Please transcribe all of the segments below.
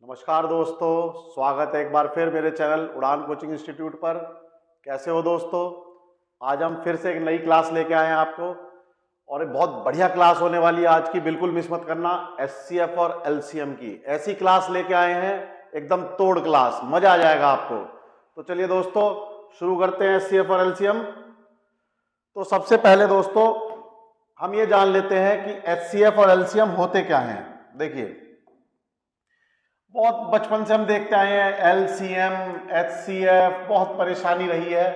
नमस्कार दोस्तों, स्वागत है एक बार फिर मेरे चैनल उड़ान कोचिंग इंस्टीट्यूट पर। कैसे हो दोस्तों? आज हम फिर से एक नई क्लास लेके आए हैं आपको और एक बहुत बढ़िया क्लास होने वाली है आज की। बिल्कुल मिस मत करना। एचसीएफ और एलसीएम की ऐसी क्लास लेके आए हैं, एकदम तोड़ क्लास, मजा आ जाएगा आपको। तो चलिए दोस्तों शुरू करते हैं एचसीएफ और एलसीएम। तो सबसे पहले दोस्तों हम ये जान लेते हैं कि एचसीएफ और एलसीएम होते क्या हैं। देखिए, बहुत बचपन से हम देखते आए हैं एलसीएम, एचसीएफ, बहुत परेशानी रही है,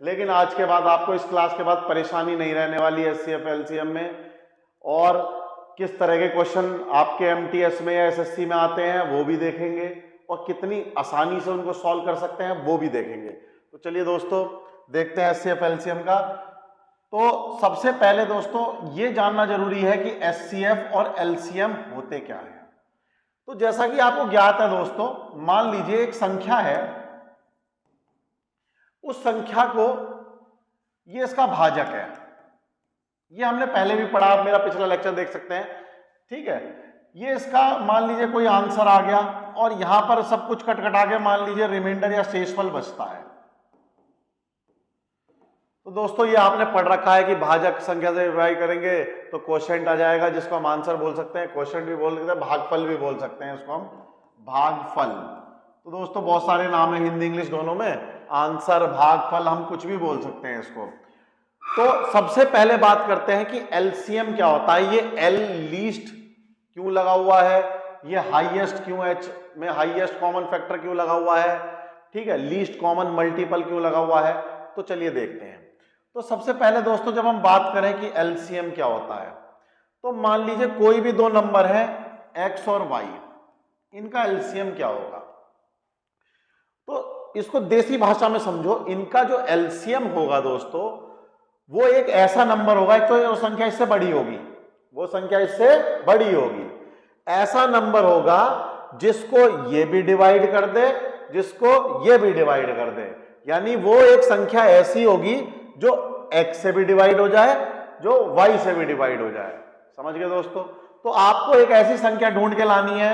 लेकिन आज के बाद आपको इस क्लास के बाद परेशानी नहीं रहने वाली है एचसीएफ एलसीएम में। और किस तरह के क्वेश्चन आपके एमटीएस में या एसएससी में आते हैं वो भी देखेंगे और कितनी आसानी से उनको सॉल्व कर सकते हैं वो भी देखेंगे। तो चलिए दोस्तों देखते हैं एचसीएफ एलसीएम का। तो सबसे पहले दोस्तों ये जानना जरूरी है कि एचसीएफ और एलसीएम होते क्या है। तो जैसा कि आपको ज्ञात है दोस्तों, मान लीजिए एक संख्या है, उस संख्या को, ये इसका भाजक है, ये हमने पहले भी पढ़ा, आप मेरा पिछला लेक्चर देख सकते हैं, ठीक है। ये इसका मान लीजिए कोई आंसर आ गया और यहां पर सब कुछ कटकटा के मान लीजिए रिमाइंडर या शेषफल बचता है। तो दोस्तों ये आपने पढ़ रखा है कि भाजक संख्या से डिवाइड करेंगे तो क्वोशिएंट आ जाएगा, जिसको हम आंसर बोल सकते हैं, क्वोशिएंट भी बोल सकते हैं, भागफल भी बोल सकते हैं, इसको हम भागफल। तो दोस्तों बहुत सारे नाम है हिंदी इंग्लिश दोनों में, आंसर, भागफल, हम कुछ भी बोल सकते हैं इसको। तो सबसे पहले बात करते हैं कि एलसीएम क्या होता है। ये एल लीस्ट क्यों लगा हुआ है, ये हाईएस्ट क्यों, एच में हाईएस्ट कॉमन फैक्टर क्यों लगा हुआ है, ठीक है, लीस्ट कॉमन मल्टीपल क्यों लगा हुआ है। तो चलिए देखते हैं। तो सबसे पहले दोस्तों जब हम बात करें कि एलसीएम क्या होता है, तो मान लीजिए कोई भी दो नंबर है एक्स और वाई, इनका एलसीएम क्या होगा। तो इसको देसी भाषा में समझो, इनका जो एलसीएम होगा दोस्तों वो एक ऐसा नंबर होगा, एक तो वो संख्या इससे बड़ी होगी, वो संख्या इससे बड़ी होगी, ऐसा नंबर होगा जिसको ये भी डिवाइड कर दे, जिसको ये भी डिवाइड कर दे। यानी वो एक संख्या ऐसी होगी जो x से भी डिवाइड हो जाए, जो y से भी डिवाइड हो जाए। समझ गए दोस्तों? तो आपको एक ऐसी संख्या ढूंढ के लानी है,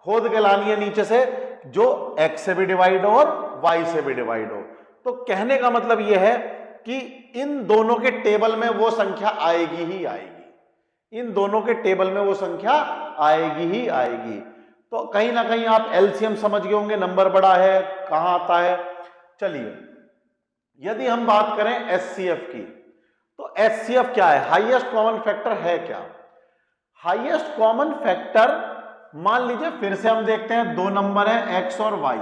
खोद के लानी है नीचे से, जो x से भी डिवाइड हो और y से भी डिवाइड हो। तो कहने का मतलब यह है कि इन दोनों के टेबल में वो संख्या आएगी ही आएगी, इन दोनों के टेबल में वो संख्या आएगी ही आएगी। तो कहीं ना कहीं आप एलसीएम समझ गए होंगे, नंबर बड़ा है, कहां आता है। चलिए यदि हम बात करें एचसीएफ की, तो एचसीएफ क्या है, हाईएस्ट कॉमन फैक्टर है क्या। हाईएस्ट कॉमन फैक्टर, मान लीजिए फिर से हम देखते हैं, दो नंबर हैं एक्स और वाई,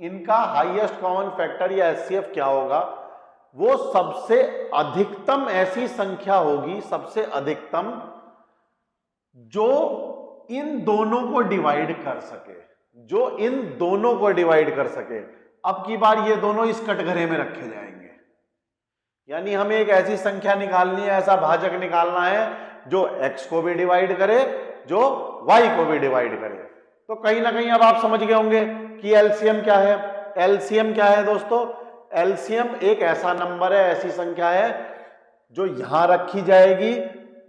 इनका हाईएस्ट कॉमन फैक्टर या एचसीएफ क्या होगा, वो सबसे अधिकतम ऐसी संख्या होगी, सबसे अधिकतम जो इन दोनों को डिवाइड कर सके, जो इन दोनों को डिवाइड कर सके। अब की बार ये दोनों इस कटघरे में रखे जाएंगे, यानी हमें एक ऐसी संख्या निकालनी है, ऐसा भाजक निकालना है जो x को भी डिवाइड करे, जो y को भी डिवाइड करे। तो कहीं ना कहीं अब आप समझ गए होंगे कि एलसीएम क्या है। एलसीएम क्या है दोस्तों? एलसीएम एक ऐसा नंबर है, ऐसी संख्या है जो यहां रखी जाएगी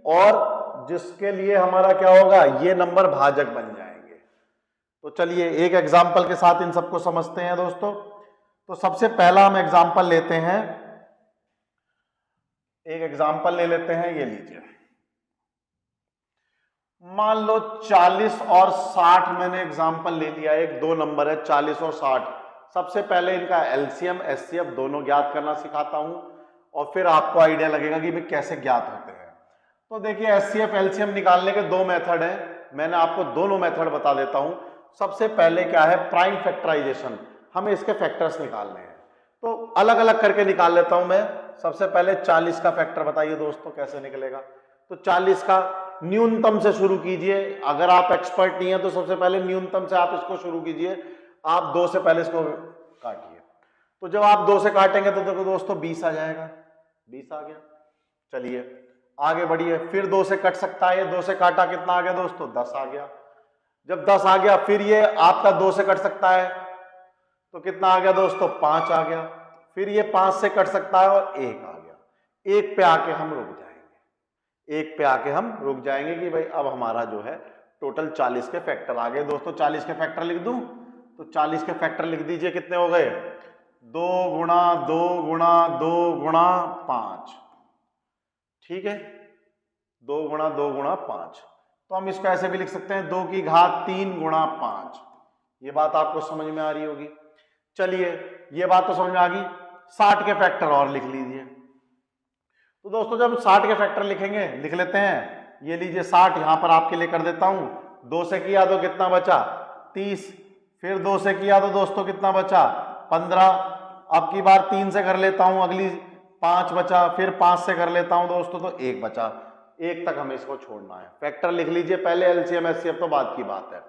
और जिसके लिए हमारा क्या होगा, ये नंबर भाजक बन जाएंगे। तो चलिए एक एग्जांपल के साथ इन सबको समझते हैं दोस्तों। तो सबसे पहला हम एग्जांपल लेते हैं, एक एग्जांपल ले लेते हैं, ये लीजिए, मान लो 40 और 60 मैंने एग्जांपल ले लिया। एक दो नंबर है 40 और 60। सबसे पहले इनका एलसीएम एचसीएफ दोनों ज्ञात करना सिखाता हूं और फिर आपको आइडिया लगेगा कि वे कैसे ज्ञात होते हैं। तो देखिए एचसीएफ एलसीएम निकालने के दो मेथड हैं, मैंने आपको दोनों मेथड बता देता हूं। सबसे पहले क्या है, प्राइम फैक्टराइजेशन, हमें इसके फैक्टर्स निकालने हैं, तो अलग अलग करके निकाल लेता हूं मैं। सबसे पहले 40 का फैक्टर बताइए दोस्तों कैसे निकलेगा। तो 40 का न्यूनतम से शुरू कीजिए, अगर आप एक्सपर्ट नहीं है तो सबसे पहले न्यूनतम से आप इसको शुरू कीजिए, आप 2 से पहले इसको काटिए। तो जब आप 2 से काटेंगे तो देखो दोस्तों 20 आ जाएगा, 20 आ गया। चलिए आगे बढ़िए, फिर 2 से कट सकता है, 2 से काटा कितना आ गया दोस्तों, 10 आ गया। जब 10 आ गया फिर ये आपका 2 से कट सकता है तो कितना आ गया दोस्तों, 5 आ गया। फिर ये 5 से कट सकता है और 1 आ गया। 1 पे आके हम रुक जाएंगे, 1 पे आके हम रुक जाएंगे कि भाई अब हमारा जो है टोटल 40 के फैक्टर आ गए दोस्तों। 40 के फैक्टर लिख दूं तो 40 के फैक्टर लिख दीजिए, कितने हो गए? 2 गुणा 2 गुणा 2 गुणा 5, ठीक है, 2 गुणा 2 गुणा 5। तो हम इसको ऐसे भी लिख सकते हैं 2 की घात 3 गुणा 5। ये बात आपको समझ में आ रही होगी। चलिए ये बात तो समझ में आ गई। 60 के फैक्टर और लिख लीजिए। तो दोस्तों जब 60 के फैक्टर लिखेंगे, लिख लेते हैं। ये लीजिए 60 यहां पर आपके लिए कर देता हूं। 2 से किया तो कितना बचा? 30। फिर 2 से किया तो दोस्तों कितना बचा? 15। अब की बार 3 से कर लेता हूं, अगली 5 बचा। फिर 5 से कर लेता हूं दोस्तों तो 1 बचा। 1 तक हमें इसको छोड़ना है। फैक्टर लिख लीजिए पहले, एलसीएम एचसीएफ तो बाद की बात है।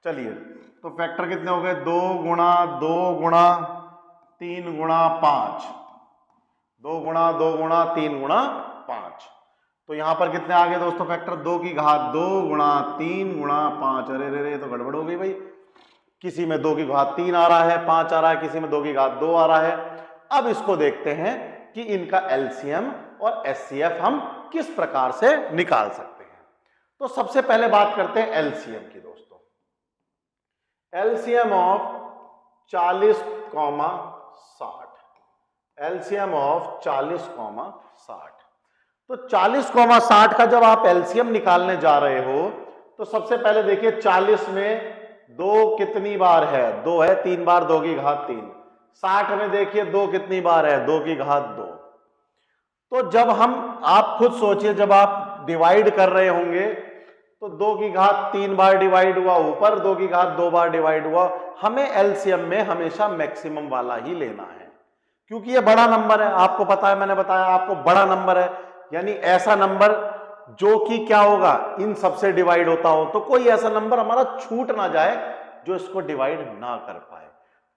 चलिए तो फैक्टर कितने हो गए? 2 गुणा 2 गुणा 3 गुणा 5, 2 गुणा 2 गुणा 3 गुणा 5। तो यहां पर कितने आ गए दोस्तों फैक्टर? 2 की घात 2 गुणा 3 गुणा 5। अरे रे रे, तो गड़बड़ हो गई भाई। किसी में 2 की घात 3 आ रहा है, 5 आ रहा है, किसी में 2 की घात 2 आ रहा है। अब इसको देखते हैं कि इनका एलसीएम और एचसीएफ हम किस प्रकार से निकाल सकते हैं। तो सबसे पहले बात करते हैं एलसीएम की दोस्तों। LCM of 40, 60, LCM of 40, 60। तो 40, 60 का जब आप एलसीएम निकालने जा रहे हो तो सबसे पहले देखिए 40 में 2 कितनी बार है? 2 है, 3 बार 2 की घात 3। 60 में देखिए 2 कितनी बार है? 2 की घात 2। तो जब हम, आप खुद सोचिए, जब आप डिवाइड कर रहे होंगे तो 2 की घात 3 बार डिवाइड हुआ ऊपर, 2 की घात 2 बार डिवाइड हुआ। हमें एलसीएम में हमेशा मैक्सिमम वाला ही लेना है, क्योंकि ये बड़ा नंबर है। आपको पता है, मैंने बताया आपको, बड़ा नंबर है, यानी ऐसा नंबर जो कि क्या होगा? इन सबसे डिवाइड होता हो। तो कोई ऐसा नंबर हमारा छूट ना जाए जो इसको डिवाइड ना कर पाए।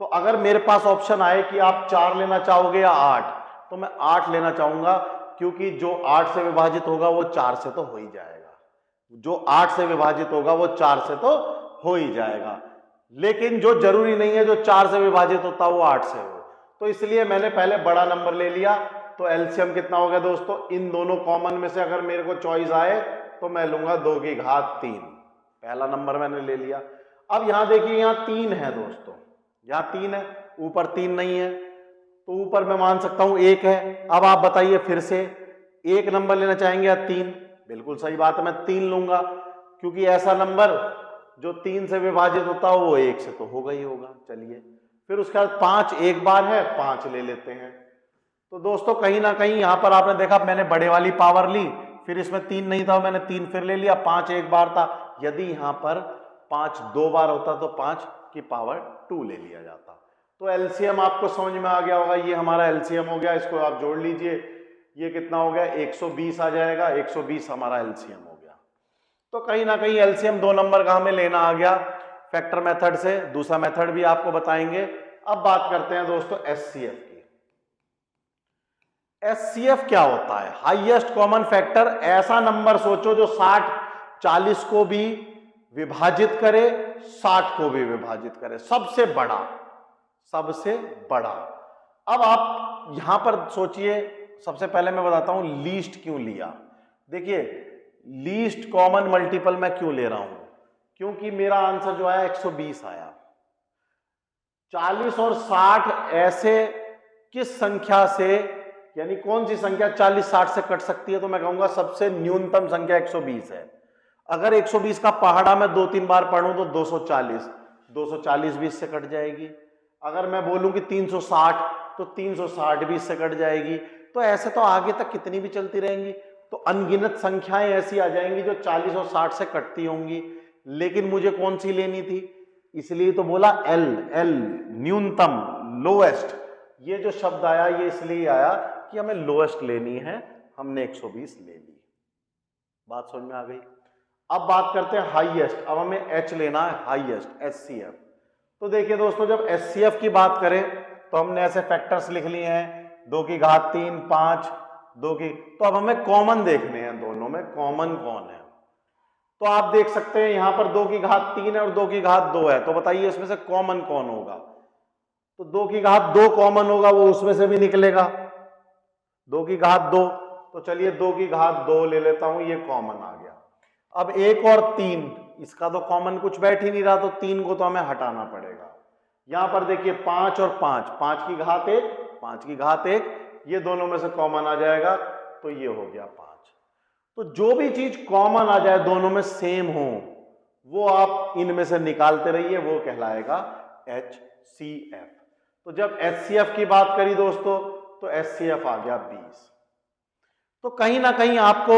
तो अगर मेरे पास ऑप्शन आए कि आप 4 लेना चाहोगे या 8, तो मैं 8 लेना चाहूंगा, क्योंकि जो 8 से विभाजित होगा वो 4 से तो हो ही जाएगा। जो 8 से विभाजित होगा वो 4 से तो हो ही जाएगा। लेकिन जो जरूरी नहीं है जो 4 से विभाजित होता वो 8 से हो। तो इसलिए मैंने पहले बड़ा नंबर ले लिया। तो एलसीएम कितना हो गया दोस्तों? इन दोनों कॉमन में से अगर मेरे को चॉइस आए तो मैं लूंगा 2 की घात 3। पहला नंबर मैंने ले लिया। अब यहां देखिए, यहां 3 है दोस्तों, यहां 3 है, ऊपर 3 नहीं है। तो ऊपर मैं मान सकता हूं 1 है। अब आप बताइए फिर से, 1 नंबर लेना चाहेंगे या 3? बिल्कुल सही बात है, मैं 3 लूंगा, क्योंकि ऐसा नंबर जो 3 से विभाजित होता हो वो 1 से तो होगा ही होगा। चलिए फिर उसके बाद 5 एक बार है, 5 ले लेते हैं। तो दोस्तों कहीं ना कहीं यहां पर आपने देखा मैंने बड़े वाली पावर ली, फिर इसमें 3 नहीं था, मैंने 3 फिर ले लिया, 5 एक बार था। यदि यहां पर 5 2 बार होता तो 5 की पावर 2 ले लिया जाता। तो एलसीएम आपको समझ में आ गया होगा, ये हमारा एलसीएम हो गया। इसको आप जोड़ लीजिए, ये कितना हो गया? 120 आ जाएगा। 120 हमारा एलसीएम हो गया। तो कहीं ना कहीं एलसीएम 2 नंबर का हमें लेना आ गया फैक्टर मेथड से। दूसरा मेथड भी आपको बताएंगे। अब बात करते हैं दोस्तों एचसीएफ की। एचसीएफ क्या होता है? Highest common factor. ऐसा नंबर सोचो जो 60, 40 को भी विभाजित करे, 60 को भी विभाजित करे, सबसे बड़ा, सबसे बड़ा। अब आप यहां पर सोचिए, सबसे पहले मैं बताता हूं लीस्ट क्यों लिया। देखिए लीस्ट कॉमन मल्टीपल मैं क्यों ले रहा हूं, क्योंकि मेरा आंसर जो आया 120 आया। 40 और 60 ऐसे किस संख्या से, यानी कौन सी संख्या 40 60 से कट सकती है? तो मैं कहूंगा सबसे न्यूनतम संख्या 120 है। अगर 120 का पहाड़ा मैं 2-3 बार पढ़ूं तो 240, 240 भी इससे कट जाएगी। अगर मैं बोलूं कि 360 तो 360 भी इससे कट जाएगी। तो ऐसे तो आगे तक कितनी भी चलती रहेंगी, तो अनगिनत संख्याएं ऐसी आ जाएंगी जो 40 और 60 से कटती होंगी। लेकिन मुझे कौन सी लेनी थी, इसलिए तो बोला एल, एल न्यूनतम, लोएस्ट। ये जो शब्द आया ये इसलिए आया कि हमें लोएस्ट लेनी है, हमने 120 ले ली। बात समझ में आ गई। अब बात करते हैं हाईएस्ट। अब हमें एच लेना है, हाईएस्ट, एचसीएफ। तो देखिए दोस्तों, जब एचसीएफ की बात करें तो हमने ऐसे फैक्टर्स लिख लिए हैं, 2 की घात 3, 5, 2 की। तो अब हमें कॉमन देखने हैं, दोनों में कॉमन कौन है। तो आप देख सकते हैं यहां पर 2 की घात 3 है और 2 की घात 2 है। तो बताइए इसमें से कॉमन कौन होगा? तो 2 की घात 2 कॉमन होगा, वो उसमें से भी निकलेगा, 2 की घात 2। तो चलिए 2 की घात 2 ले लेता हूं, ये कॉमन आ गया। अब 1 और 3, इसका तो कॉमन कुछ बैठ ही नहीं रहा, तो 3 को तो हमें हटाना पड़ेगा। यहां पर देखिए 5 और 5, 5 की घात 1, 5 की घात 1, ये दोनों में से कॉमन आ जाएगा, तो ये हो गया 5। तो जो भी चीज कॉमन आ जाए, दोनों में सेम हो, वो आप इनमें से निकालते रहिए, वो कहलाएगा HCF। तो जब HCF की बात करी दोस्तों, तो HCF आ गया 20। तो कहीं ना कहीं आपको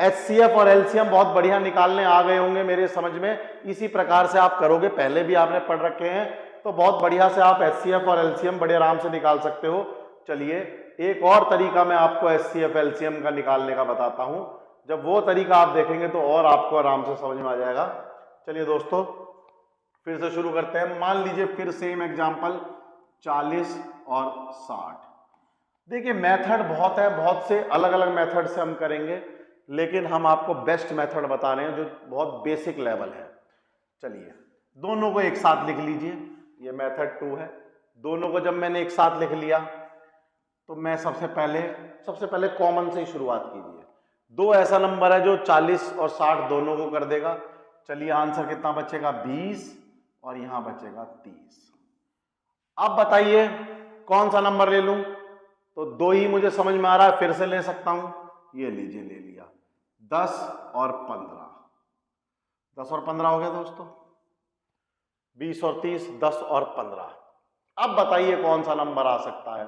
HCF और LCM बहुत बढ़िया निकालने आ गए होंगे मेरे समझ में। इसी प्रकार से आप करोगे, पहले भी आपने पढ़ रखे हैं, तो बहुत बढ़िया से आप HCF और LCM बड़े आराम से निकाल सकते हो। चलिए एक और तरीका मैं आपको HCF LCM का निकालने का बताता हूं। जब वो तरीका आप देखेंगे तो और आपको आराम से समझ में आ जाएगा। चलिए दोस्तों फिर से शुरू करते हैं। मान लीजिए फिर सेम एग्जांपल 40 और 60। देखिए मेथड बहुत है, बहुत से अलग अलग मेथड से हम करेंगे, लेकिन हम आपको बेस्ट मेथड बता रहे हैं जो बहुत बेसिक लेवल है। चलिए दोनों को एक साथ लिख लीजिए, ये मेथड 2 है। दोनों को जब मैंने एक साथ लिख लिया, तो मैं सबसे पहले कॉमन से ही शुरुआत कीजिए। 2 ऐसा नंबर है जो 40 और 60 दोनों को कर देगा। चलिए आंसर कितना बचेगा, 20, और यहां बचेगा 30। अब बताइए कौन सा नंबर ले लूं? तो 2 ही मुझे समझ में आ रहा है, फिर से ले सकता हूं। ये लीजिए, ले लिया, 10 और 15। 10 और 15 हो गया दोस्तों, 20 और 30, 10 और 15। अब बताइए कौन सा नंबर आ सकता है?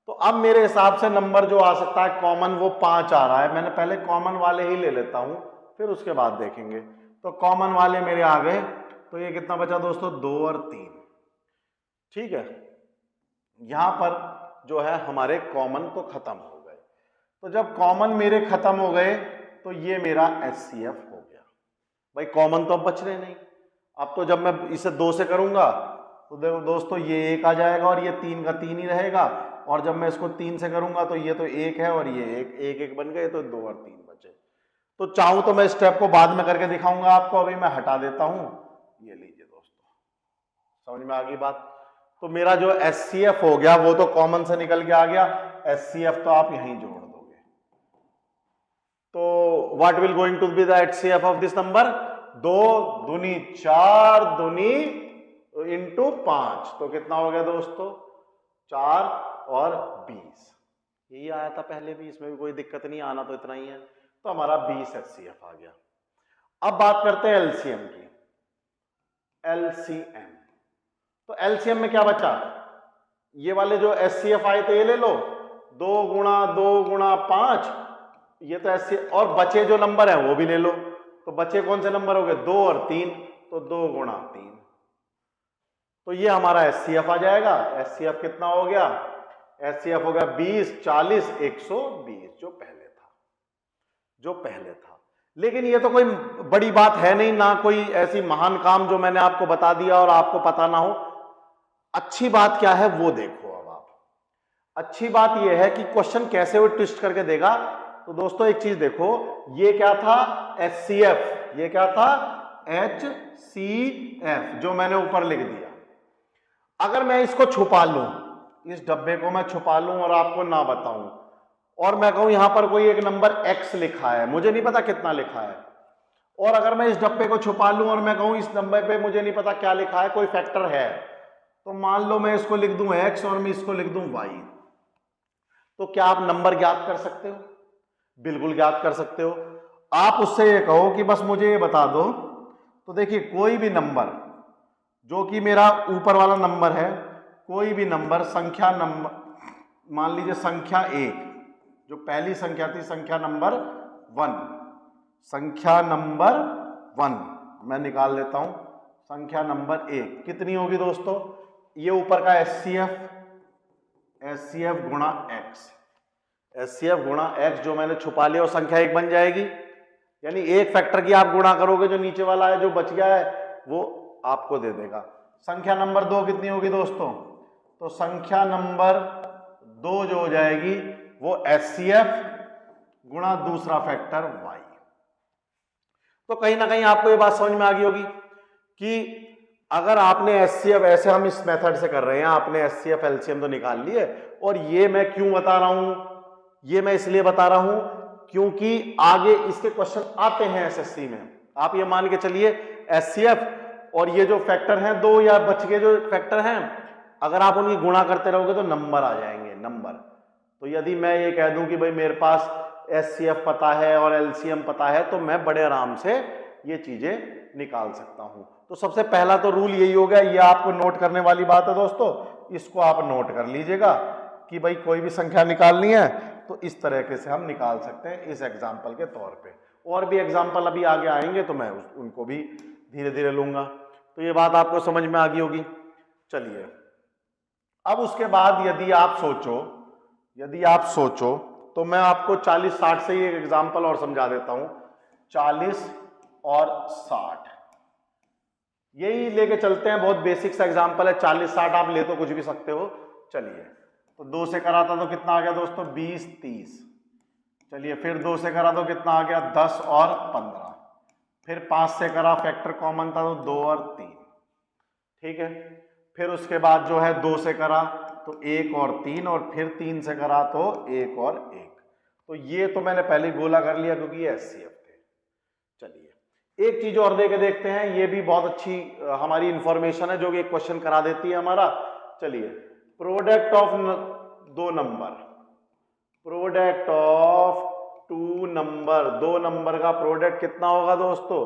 तो अब मेरे हिसाब से नंबर जो आ सकता है कॉमन, वो 5 आ रहा है। मैंने पहले कॉमन वाले ही ले लेता हूं, फिर उसके बाद देखेंगे। तो कॉमन वाले मेरे आ गए, तो ये कितना बचा दोस्तों, 2 और 3। ठीक है, यहां पर जो है हमारे कॉमन तो खत्म हो गए। तो जब कॉमन मेरे खत्म हो गए, तो ये मेरा HCF हो गया। भाई कॉमन तो अब बच रहे नहीं। अब तो जब मैं इसे 2 से करूंगा, तो देखो दोस्तों ये 1 आ जाएगा, और ये 3 का 3 ही रहेगा। और जब मैं इसको 3 से करूंगा, तो ये तो 1 है, और ये 1 बन गए, तो 2 और 3 बचे। तो चाहूं तो मैं स्टेप को बाद में करके दिखाऊंगा आपको, अभी मैं हटा देता हूं। ये लीजिए दोस्तों, समझ में आ गई बात? तो मेरा जो HCF हो गया वो तो कॉमन से निकल के आ गया, HCF तो आप यहीं जोड़ दोगे। तो what will going to be the HCF of this number? 2 दूनी 4 दूनी इंटू 5, तो कितना हो गया दोस्तों, 4 और 20। यही आया था पहले भी, इसमें भी कोई दिक्कत नहीं, आना तो इतना ही है। तो हमारा 20 HCF आ गया। अब बात करते हैं LCM की। LCM, तो LCM में क्या बचा? ये वाले जो HCF आए थे ये ले लो, 2 गुणा 2 गुणा 5, ये तो HCF, और बचे जो नंबर है वो भी ले लो। तो बचे कौन से नंबर हो गए, 2 और 3, तो 2 गुणा 3, तो ये हमारा HCF आ जाएगा। HCF कितना हो गया? HCF हो गया 20, 40, 120, जो पहले था। लेकिन ये तो कोई बड़ी बात है नहीं, ना कोई ऐसी महान काम जो मैंने आपको बता दिया और आपको पता ना हो। अच्छी बात क्या है वो देखो। अब आप, अच्छी बात यह है कि क्वेश्चन कैसे वो ट्विस्ट करके देगा। तो दोस्तों एक चीज देखो, ये क्या था, HCF, ये क्या था, HCF, जो मैंने ऊपर लिख दिया। अगर मैं इसको छुपा लूं, इस डब्बे को मैं छुपा लूं और आपको ना बताऊं, और मैं कहूं यहां पर कोई एक नंबर X लिखा है, मुझे नहीं पता कितना लिखा है, और अगर मैं इस डब्बे को छुपा लूं और मैं कहूं इस नंबर पे मुझे नहीं पता क्या लिखा है, कोई फैक्टर है, तो मान लो मैं इसको लिख दूं X और मैं इसको लिख दूं Y, तो क्या आप नंबर ज्ञात कर सकते हो? बिल्कुल ज्ञात कर सकते हो। आप उससे ये कहो कि बस मुझे ये बता दो, तो देखिए कोई भी नंबर जो कि मेरा ऊपर वाला नंबर है, कोई भी नंबर, संख्या नंबर, मान लीजिए संख्या 1, जो पहली संख्या थी, संख्या नंबर 1, संख्या नंबर 1 मैं निकाल लेता हूं। संख्या नंबर 1 कितनी होगी दोस्तों? ये ऊपर का HCF गुणा X, HCF गुणा X जो मैंने छुपा लिया, और संख्या 1 बन जाएगी। यानी एक फैक्टर की आप गुणा करोगे, जो नीचे वाला है जो बच गया है वो आपको दे देगा। संख्या नंबर 2 कितनी होगी दोस्तों? तो संख्या नंबर 2 जो हो जाएगी वो HCF गुणा दूसरा फैक्टर Y। तो कहीं ना कहीं आपको ये बात समझ में आ गई होगी कि अगर आपने HCF, ऐसे हम इस मेथड से कर रहे हैं, आपने HCF LCM तो निकाल लिए, और ये मैं क्यों बता रहा हूं, ये मैं इसलिए बता रहा हूं क्योंकि आगे इसके क्वेश्चन आते हैं SSC में। आप ये मान के चलिए HCF और ये जो फैक्टर हैं दो या बच के जो फैक्टर हैं, अगर आप उनकी गुणा करते रहोगे तो नंबर आ जाएंगे, नंबर। तो यदि मैं ये कह दूं कि भाई मेरे पास HCF पता है और LCM पता है, तो मैं बड़े आराम से ये चीजें निकाल सकता हूं। तो सबसे पहला तो रूल यही हो गया, ये आपको नोट करने वाली बात है दोस्तों, इसको आप नोट कर लीजिएगा कि भाई कोई भी संख्या निकालनी है तो इस तरीके से हम निकाल सकते हैं इस एग्जाम्पल के तौर पे। और भी एग्जाम्पल अभी आगे आएंगे तो मैं उनको भी धीरे धीरे लूंगा। तो ये बात आपको समझ में आ गई होगी। चलिए अब उसके बाद यदि आप सोचो तो मैं आपको 40-60 से ही एक एग्जाम्पल और समझा देता हूं। 40 और 60 यही लेके चलते हैं, बहुत बेसिक सा एग्जाम्पल है। 40-60 आप ले तो कुछ भी सकते हो। चलिए तो 2 से करा था तो कितना आ गया दोस्तों, 20-30। चलिए फिर 2 से करा तो कितना आ गया, 10 और 15। फिर 5 से करा, फैक्टर कॉमन था तो 2 और 3, ठीक है। फिर उसके बाद जो है 2 से करा तो 1 और 3, और फिर 3 से करा तो 1 और 1। तो ये तो मैंने पहले ही गोला कर लिया क्योंकि ये HCF थे। चलिए एक चीज और दे के देखते हैं, ये भी बहुत अच्छी हमारी इंफॉर्मेशन है जो कि एक क्वेश्चन करा देती है हमारा। चलिए product of 2 number, product of 2 number, 2 number का प्रोडक्ट कितना होगा दोस्तों।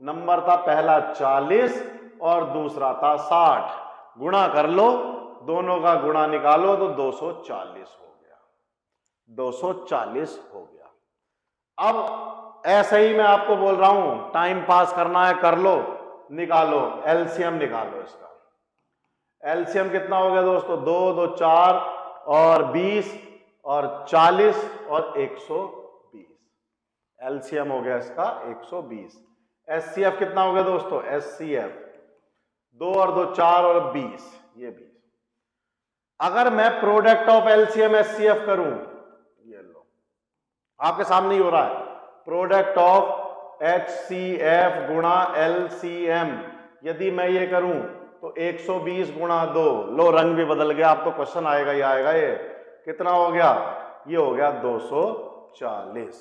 नंबर था पहला 40 और दूसरा था 60, गुणा कर लो, दोनों का गुणा निकालो तो 240 हो गया, 240 हो गया। अब ऐसे ही मैं आपको बोल रहा हूं, टाइम पास करना है कर लो, निकालो LCM, निकालो इसका। LCM कितना हो गया दोस्तों, 2 2 4 और 20 और 40 और 120। LCM हो गया इसका 120। HCF कितना हो गया दोस्तों, HCF 2 और 2 4 और 20, ये 20। अगर मैं प्रोडक्ट ऑफ LCM HCF करूं, ये लो आपके सामने ही हो रहा है, प्रोडक्ट ऑफ HCF गुणा LCM, यदि मैं ये करूं तो 120 गुणा 2, लो रंग भी बदल गया, अब तो क्वेश्चन आएगा ही आएगा। ये कितना हो गया, ये हो गया 240,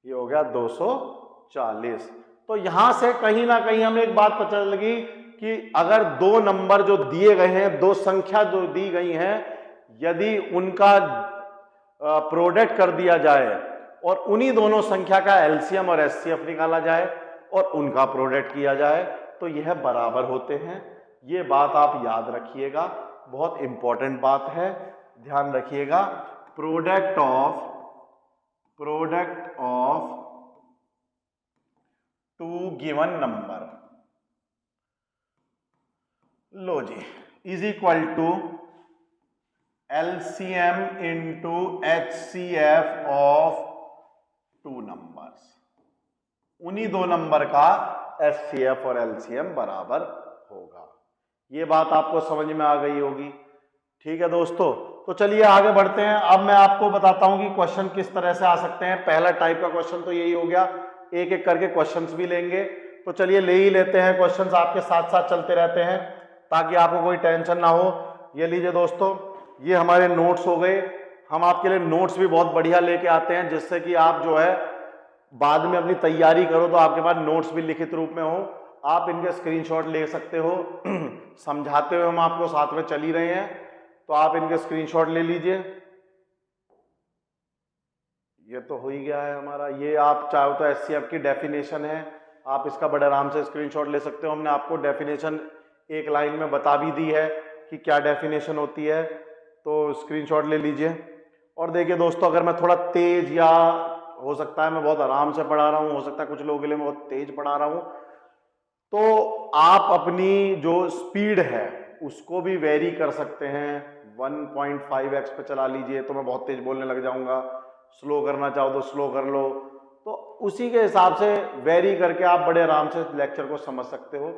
ये हो गया 240। तो यहां से कहीं ना कहीं हमें एक बात पता लगी कि अगर 2 नंबर जो दिए गए हैं, 2 संख्या जो दी गई हैं, यदि उनका प्रोडक्ट कर दिया जाए और उन्हीं दोनों संख्या का LCM और HCF निकाला जाए और उनका प्रोडक्ट किया जाए तो यह बराबर होते हैं। ये बात आप याद रखिएगा, बहुत इंपॉर्टेंट बात है, ध्यान रखिएगा। प्रोडक्ट ऑफ 2 गिवन नंबर, लो जी, is equal to LCM into HCF of 2 numbers. उन्हीं 2 नंबर का HCF और LCM बराबर होगा। ये बात आपको समझ में आ गई होगी, ठीक है दोस्तों। तो चलिए आगे बढ़ते हैं। अब मैं आपको बताता हूं कि क्वेश्चन किस तरह से आ सकते हैं। पहला टाइप का क्वेश्चन तो यही हो गया, एक एक करके क्वेश्चंस भी लेंगे। तो चलिए ले ही लेते हैं, क्वेश्चंस आपके साथ साथ चलते रहते हैं ताकि आपको कोई टेंशन ना हो। ये लीजिए दोस्तों, ये हमारे नोट्स हो गए। हम आपके लिए नोट्स भी बहुत बढ़िया लेके आते हैं जिससे कि आप जो है बाद में अपनी तैयारी करो तो आपके पास नोट्स भी लिखित रूप में हो, आप इनके स्क्रीनशॉट ले सकते हो। समझाते हुए हम आपको साथ में चल ही रहे हैं तो आप इनके स्क्रीनशॉट ले लीजिए। ये तो हो ही गया है हमारा। ये आप चाहो तो HCF की डेफिनेशन है, आप इसका बड़े आराम से स्क्रीनशॉट ले सकते हो। हमने आपको डेफिनेशन एक लाइन में बता भी दी है कि क्या डेफिनेशन होती है, तो स्क्रीनशॉट ले लीजिए। और देखिए दोस्तों, अगर मैं थोड़ा तेज, या हो सकता है मैं बहुत आराम से पढ़ा रहा हूँ, हो सकता है कुछ लोगों के लिए मैं बहुत तेज पढ़ा रहा हूँ, तो आप अपनी जो स्पीड है उसको भी वेरी कर सकते हैं। 1.5x पे चला लीजिए, तो मैं बहुत तेज बोलने लग जाऊंगा। स्लो करना चाहो तो स्लो कर लो, तो उसी के हिसाब से वेरी करके आप बड़े आराम से लेक्चर को समझ सकते हो।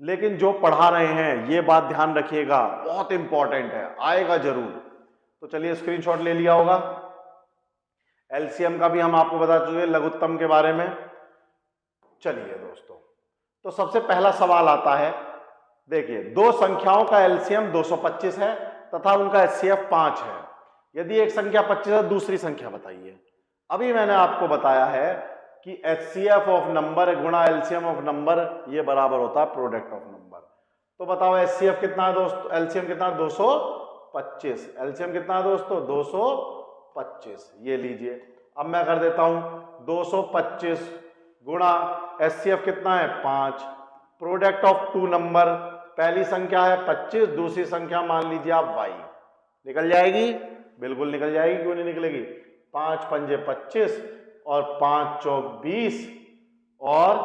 लेकिन जो पढ़ा रहे हैं ये बात ध्यान रखिएगा, बहुत इंपॉर्टेंट है, आएगा जरूर। तो चलिए स्क्रीनशॉट ले लिया होगा। LCM का भी हम आपको बता चुके, लघुत्तम के बारे में। चलिए दोस्तों, तो सबसे पहला सवाल आता है, देखिए 2 संख्याओं का LCM 225 है तथा उनका HCF 5 है। यदि एक संख्या 25 है, दूसरी संख्या बताइए। अभी मैंने आपको बताया है कि HCF ऑफ नंबर गुणा LCM ऑफ नंबर ये बराबर होता है प्रोडक्ट ऑफ नंबर। तो बताओ HCF कितना है दोस्तों, LCM कितना है 225, LCM कितना है दोस्तों 225। ये लीजिए, अब मैं कर देता हूं 225 गुणा HCF कितना है 5, प्रोडक्ट ऑफ टू नंबर, पहली संख्या है 25, दूसरी संख्या मान लीजिए आप y, निकल जाएगी, बिल्कुल निकल जाएगी, क्यों नहीं निकलेगी। 5 पंजे 25 और 5 चौक 20 और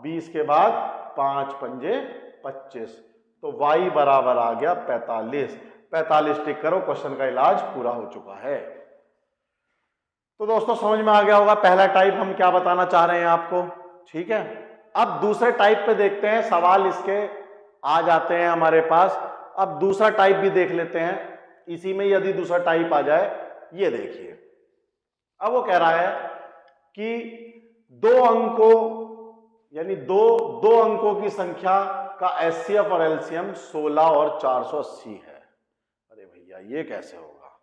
20 के बाद 5 पंजे 25, तो y बराबर आ गया 45। 45 टिक करो, क्वेश्चन का इलाज पूरा हो चुका है। तो दोस्तों समझ में आ गया होगा पहला टाइप हम क्या बताना चाह रहे हैं आपको, ठीक है। अब दूसरे टाइप पे देखते हैं, सवाल इसके आ जाते हैं हमारे पास। अब दूसरा टाइप भी देख लेते हैं, इसी में यदि दूसरा टाइप आ जाए, ये देखिए। अब वो कह रहा है कि दो अंकों यानी दो अंकों की संख्या का HCF और LCM 16 और 480 है। अरे भैया ये कैसे होगा,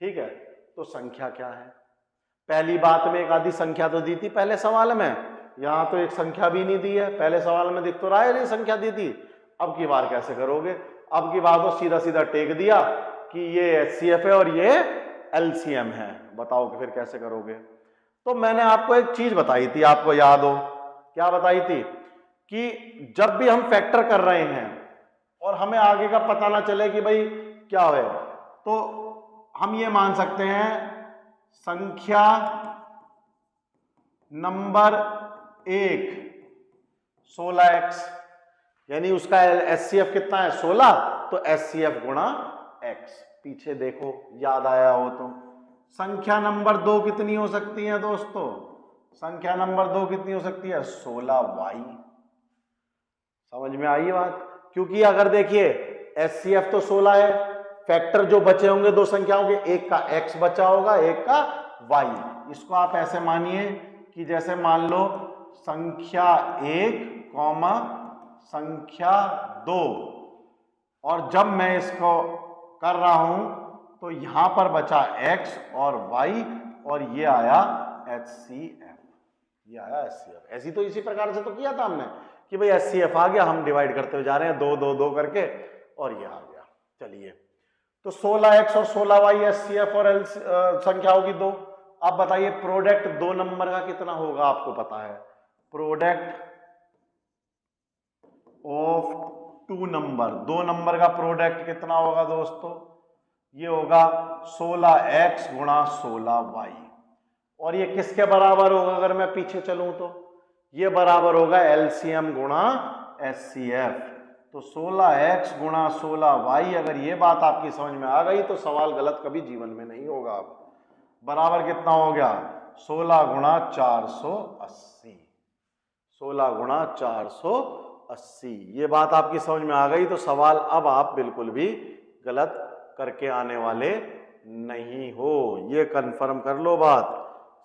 ठीक है। तो संख्या क्या है, पहली बात में एक आधी संख्या तो दी थी पहले सवाल में, यहां तो एक संख्या भी नहीं दी है, पहले सवाल में दिख तो रहा है नहीं संख्या दी थी। अब की बार कैसे करोगे, अब की बार तो सीधा सीधा टेक दिया कि ये HCF है और ये LCM है, बताओ कि फिर कैसे करोगे। तो मैंने आपको एक चीज बताई थी, आपको याद हो, क्या बताई थी, कि जब भी हम फैक्टर कर रहे हैं और हमें आगे का पता ना चले कि भाई क्या है, तो हम ये मान सकते हैं संख्या नंबर 1 16x, यानी उसका HCF कितना है 16, तो HCF गुणा x। पीछे देखो याद आया हो तो। संख्या नंबर 2 कितनी हो सकती है दोस्तों, संख्या नंबर 2 कितनी हो सकती है 16y। समझ में आई बात, क्योंकि अगर देखिए HCF तो 16 है, फैक्टर जो बचे होंगे दो संख्याओं के, एक का x बचा होगा, एक का y। इसको आप ऐसे मानिए कि जैसे मान लो संख्या 1 कॉमा संख्या 2, और जब मैं इसको कर रहा हूं तो यहां पर बचा x और y और ये आया HCF, ये आया HCF। ऐसी तो इसी प्रकार से तो किया था हमने कि भाई HCF आ गया, हम डिवाइड करते हुए जा रहे हैं 2 2 2 करके, और ये आ गया। चलिए, तो 16x और 16y HCF और संख्या होगी 2। अब बताइए प्रोडक्ट 2 नंबर का कितना होगा, आपको पता है प्रोडक्ट ऑफ 2 नंबर, 2 नंबर का प्रोडक्ट कितना होगा दोस्तों, ये होगा 16x गुणा 16y। और ये किसके बराबर होगा, अगर मैं पीछे चलूं तो ये बराबर होगा LCM गुणा HCF। तो 16x गुणा 16y, अगर ये बात आपकी समझ में आ गई तो सवाल गलत कभी जीवन में नहीं होगा। आप बराबर कितना हो गया 16 गुणा 480, 16 गुणा 480। ये बात आपकी समझ में आ गई तो सवाल अब आप बिल्कुल भी गलत करके आने वाले नहीं हो, ये कंफर्म कर लो बात।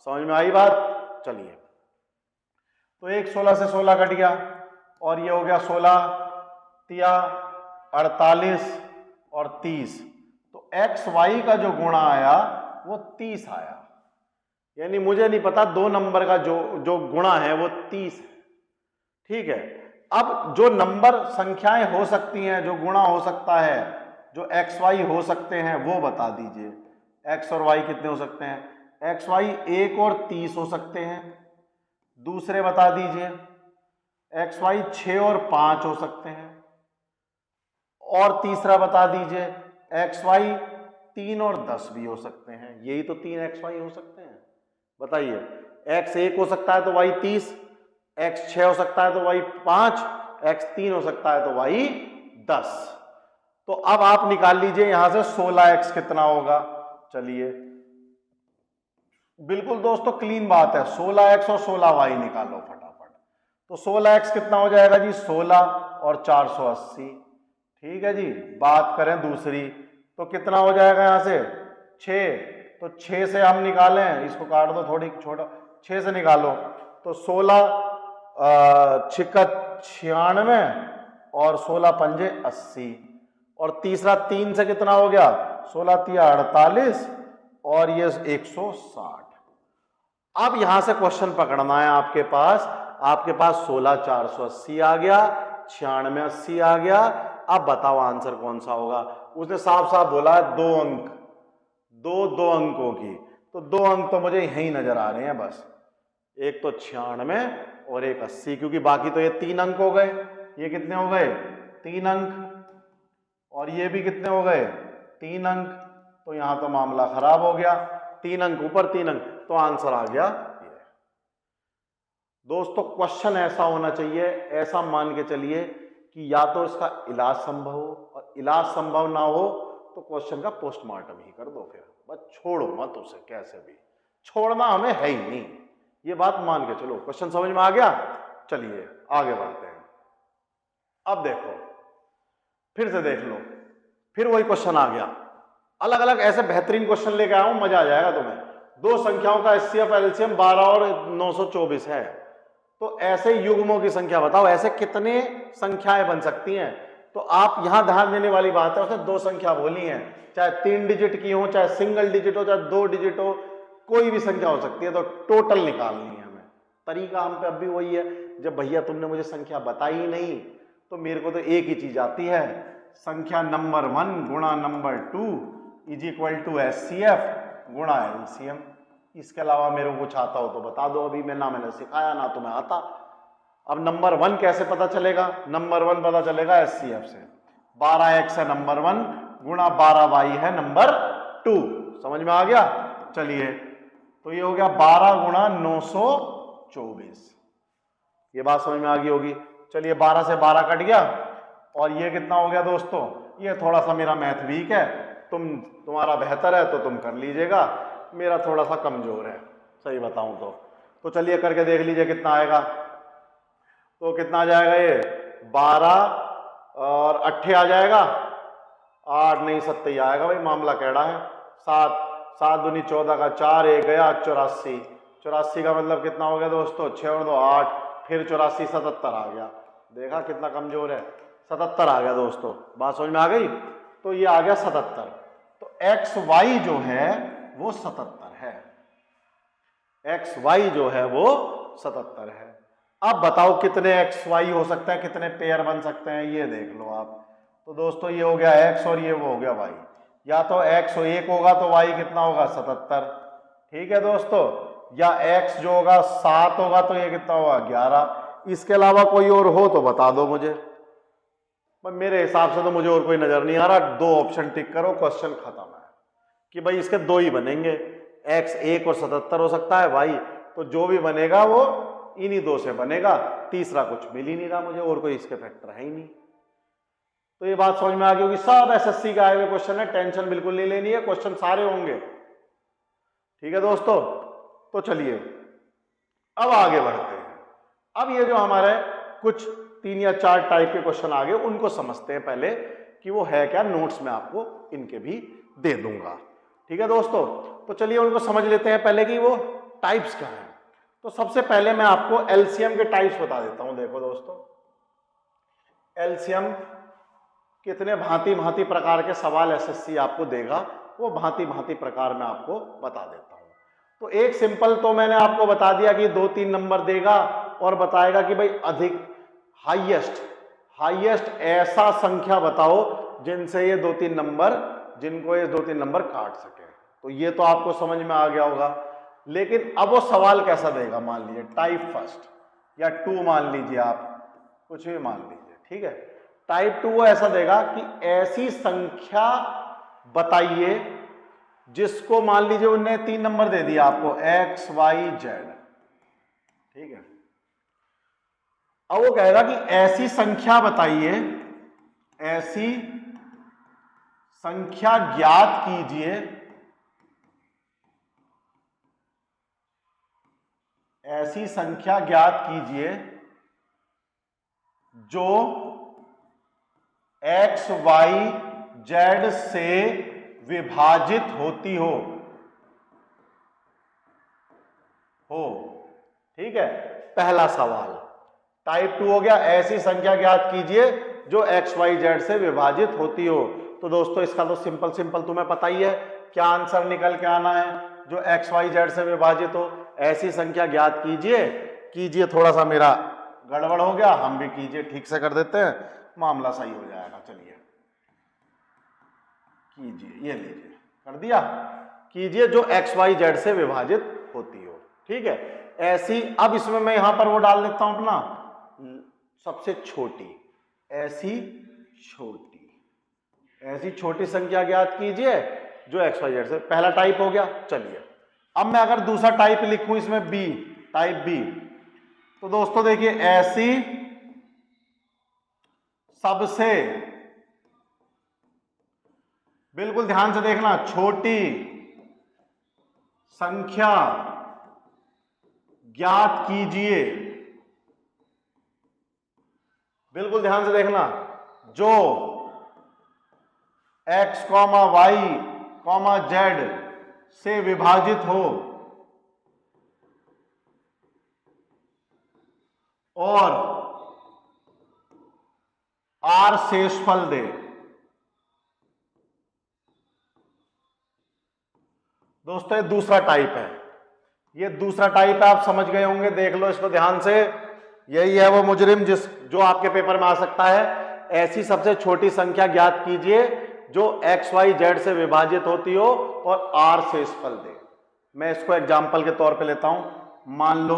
समझ में आई बात। चलिए, तो एक 16 से 16 कट गया और ये हो गया 16 तिया 48 और 30, तो XY का जो गुणा आया वो 30 आया। यानी मुझे नहीं पता 2 नंबर का जो गुणा है वो 30 है, ठीक है। अब जो नंबर संख्याएं हो सकती हैं, जो गुणा हो सकता है, जो XY हो सकते हैं, वो बता दीजिए। X और Y कितने हो सकते हैं, XY 1 और 30 हो सकते हैं। दूसरे बता दीजिए XY 6 और 5 हो सकते हैं। और तीसरा बता दीजिए XY 3 और 10 भी हो सकते हैं। यही तो 3 XY हो सकते हैं, बताइए। X 1 हो सकता है तो Y 30, X 6 हो सकता है तो Y 5, X 3 हो सकता है तो Y 10। तो अब आप निकाल लीजिए यहां से 16x कितना होगा। चलिए, बिल्कुल दोस्तों क्लीन बात है, 16x और 16y निकालो फटाफट। तो 16x कितना हो जाएगा जी 16 और 480, ठीक है जी। बात करें दूसरी तो कितना हो जाएगा यहां से 6, तो 6 से हम निकालें, इसको काट दो थोड़ी छोटा, 6 से निकालो तो 16 छिक्का 96 और 16 पंजे 80, और तीसरा 3 से कितना हो गया 16 तिया 48 और ये 160। अब यहां से क्वेश्चन पकड़ना है आपके पास 16,480 आ गया, 9680 आ गया। अब बताओ आंसर कौन सा होगा। उसने साफ साफ बोला 2 अंक, दो अंकों की, तो 2 अंक तो मुझे यही नजर आ रहे हैं बस, एक तो 96 और एक 80, क्योंकि बाकी तो ये 3 अंक हो गए। ये कितने हो गए? 3 अंक, और ये भी कितने हो गए? 3 अंक। तो यहां तो मामला खराब हो गया, 3 अंक ऊपर 3 अंक, तो आंसर आ गया ये। दोस्तों क्वेश्चन ऐसा होना चाहिए, ऐसा मान के चलिए कि या तो इसका इलाज संभव हो, और इलाज संभव ना हो तो क्वेश्चन का पोस्टमार्टम ही कर दो, फिर बस छोड़ो मत उसे, कैसे भी छोड़ना हमें है ही नहीं, ये बात मान के चलो। क्वेश्चन समझ में आ गया? चलिए आगे बढ़ते हैं। अब देखो, फिर से देख लो, फिर वही क्वेश्चन आ गया। अलग अलग ऐसे बेहतरीन क्वेश्चन लेके आया हूं, मजा आ जाएगा तुम्हें। दो संख्याओं का एचसीएफ एलसीएम 12 और 924 है, तो ऐसे युग्मों की संख्या बताओ, ऐसे कितने संख्याएं बन सकती हैं। तो आप यहां ध्यान देने वाली बात है, उसने 2 संख्या बोली है, चाहे 3 डिजिट की हो, चाहे सिंगल डिजिट हो, चाहे 2 डिजिट हो, कोई भी संख्या हो सकती है, तो टोटल निकालनी है हमें। तरीका हम पे अब भी वही है, जब भैया तुमने मुझे संख्या बताई ही नहीं तो मेरे को तो एक ही चीज आती है, संख्या नंबर 1 गुणा number 2 is equal to HCF गुणा एलसीएम। इसके अलावा मेरे को कुछ आता हो तो बता दो, अभी मैंने सिखाया ना तुम्हें आता। अब नंबर 1 कैसे पता चलेगा? नंबर 1 पता चलेगा एचसीएफ से, 12x है नंबर 1 गुणा 12y है नंबर 2। समझ में आ गया? चलिए, तो ये हो गया 12 गुणा 924, ये बात समझ में आ गई होगी। चलिए 12 से 12 कट गया, और ये कितना हो गया दोस्तों? ये थोड़ा सा मेरा मैथ वीक है, तुम्हारा बेहतर है तो तुम कर लीजिएगा, मेरा थोड़ा सा कमजोर है सही बताऊं तो चलिए करके देख लीजिए कितना आएगा। तो कितना आ जाएगा? ये 12 और 8 आ जाएगा, 8 नहीं 7 आएगा भाई, मामला कैड़ा है। 7 7 दूनी 14 का 4 एक गया 84, 84 का मतलब कितना हो गया दोस्तों? 6 और 2 8, फिर 84 77 आ गया। देखा कितना कमजोर है, 77 आ गया दोस्तों। बात समझ में आ गई? तो ये आ गया 77, तो एक्स वाई जो है वो 77 है, एक्स वाई जो है वो 77 है। अब बताओ कितने एक्स वाई हो सकते हैं, कितने पेयर बन सकते हैं, ये देख लो आप। तो दोस्तों ये हो गया एक्स और ये वो हो गया वाई, या तो एक्स 1 होगा तो वाई कितना होगा? 77, ठीक है दोस्तों। या एक्स जो होगा 7 होगा तो ये कितना होगा? 11। इसके अलावा कोई और हो तो बता दो मुझे, पर मेरे हिसाब से तो मुझे और कोई नजर नहीं आ रहा। 2 ऑप्शन टिक करो, क्वेश्चन खत्म है कि भाई इसके 2 ही बनेंगे, एक्स 1 और 77 हो सकता है वाई, तो जो भी बनेगा वो इन्हीं 2 से बनेगा, तीसरा कुछ मिल ही नहीं रहा मुझे, और कोई इसके फैक्टर है ही नहीं। तो ये बात समझ में आ गई होगी। सब एसएससी के आए हुए क्वेश्चन है, टेंशन बिल्कुल नहीं लेनी है, क्वेश्चन सारे होंगे, ठीक है दोस्तों। तो चलिए अब आगे बढ़ते हैं। अब ये जो हमारे कुछ 3 या 4 टाइप के क्वेश्चन आ गए, उनको समझते हैं पहले कि वो है क्या। नोट्स में आपको इनके भी दे दूंगा, ठीक है दोस्तों। तो चलिए उनको समझ लेते हैं पहले कि वो टाइप्स क्या है। तो सबसे पहले मैं आपको एलसीएम के टाइप्स बता देता हूं। देखो दोस्तों, एलसीएम कितने भांति भांति प्रकार के सवाल एसएससी आपको देगा, वो भांति भांति प्रकार में आपको बता देता हूं। तो एक सिंपल तो मैंने आपको बता दिया कि 2-3 नंबर देगा और बताएगा कि भाई अधिक हाईएस्ट ऐसा संख्या बताओ जिनसे ये 2-3 नंबर, जिनको ये 2-3 नंबर काट सके। तो ये तो आपको समझ में आ गया होगा। लेकिन अब वो सवाल कैसा देगा, मान लीजिए टाइप फर्स्ट या 2 मान लीजिए, आप कुछ भी मान लीजिए, ठीक है। टाइप 2 वो ऐसा देगा कि ऐसी संख्या बताइए जिसको, मान लीजिए उन्होंने 3 नंबर दे दिया आपको एक्स वाई जेड, ठीक है। अब वो कहेगा कि ऐसी संख्या बताइए, ऐसी संख्या ज्ञात कीजिए, ऐसी संख्या ज्ञात कीजिए जो एक्स वाई जेड से विभाजित होती हो, ठीक है। पहला सवाल टाइप 2 हो गया, ऐसी संख्या ज्ञात कीजिए जो एक्स वाई जेड से विभाजित होती हो। तो दोस्तों इसका तो सिंपल तुम्हें पता ही है क्या आंसर निकल के आना है, जो एक्स वाई जेड से विभाजित हो। ऐसी संख्या ज्ञात कीजिए। थोड़ा सा मेरा गड़बड़ हो गया, हम भी कीजिए ठीक से कर देते हैं, मामला सही हो जाएगा। चलिए कीजिए, ये लीजिए कर दिया। कीजिए जो एक्स वाई जेड से विभाजित होती हो, ठीक है। ऐसी, अब इसमें मैं यहां पर वो डाल देता हूं अपना सबसे छोटी, ऐसी छोटी संख्या ज्ञात कीजिए जो एक्स वाई जेड से, पहला टाइप हो गया। चलिए अब मैं अगर दूसरा टाइप लिखूं इसमें बी, टाइप बी, तो दोस्तों देखिए ऐसी सबसे, बिल्कुल ध्यान से देखना, छोटी संख्या ज्ञात कीजिए, बिल्कुल ध्यान से देखना, जो x, y, z से विभाजित हो और r शेषफल दे। दोस्तों ये दूसरा टाइप है, ये दूसरा टाइप है, आप समझ गए होंगे, देख लो इसको ध्यान से। यही है वो मुजरिम जो आपके पेपर में आ सकता है। ऐसी सबसे छोटी संख्या ज्ञात कीजिए जो x, y, z से विभाजित होती हो और r शेषफल दे। मैं इसको एग्जाम्पल के तौर पे लेता हूं। मान लो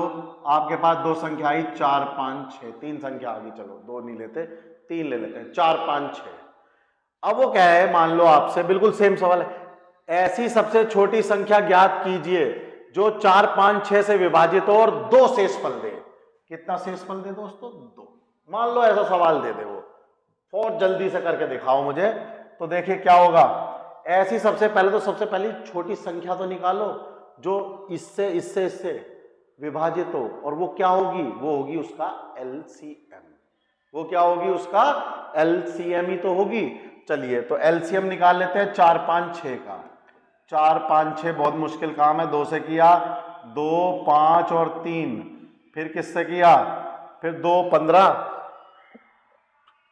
आपके पास दो संख्या आई 4, 5, 6, तीन संख्या आ गई, चलो दो नहीं लेते, तीन ले लेते हैं, 4, 5, 6। अब वो क्या है, मान लो आपसे बिल्कुल सेम सवाल है, ऐसी सबसे छोटी संख्या ज्ञात कीजिए जो 4, 5, 6 से विभाजित हो और 2 शेषफल दे। कितना शेषफल दे दोस्तों? 2। मान लो ऐसा सवाल दे दे वो, बहुत जल्दी से करके दिखाओ मुझे। तो देखिए क्या होगा, ऐसी सबसे पहले छोटी संख्या तो निकालो जो इससे विभाजित हो, और वो क्या होगी, वो होगी उसका एलसीएम। वो क्या होगी, उसका एलसीएम ही तो होगी। चलिए तो एलसीएम निकाल लेते हैं 4, 5, 6 का। 4, 5, 6 बहुत मुश्किल काम है, 2 से किया, 2, 5 और 3, फिर किससे किया, फिर 2, 15,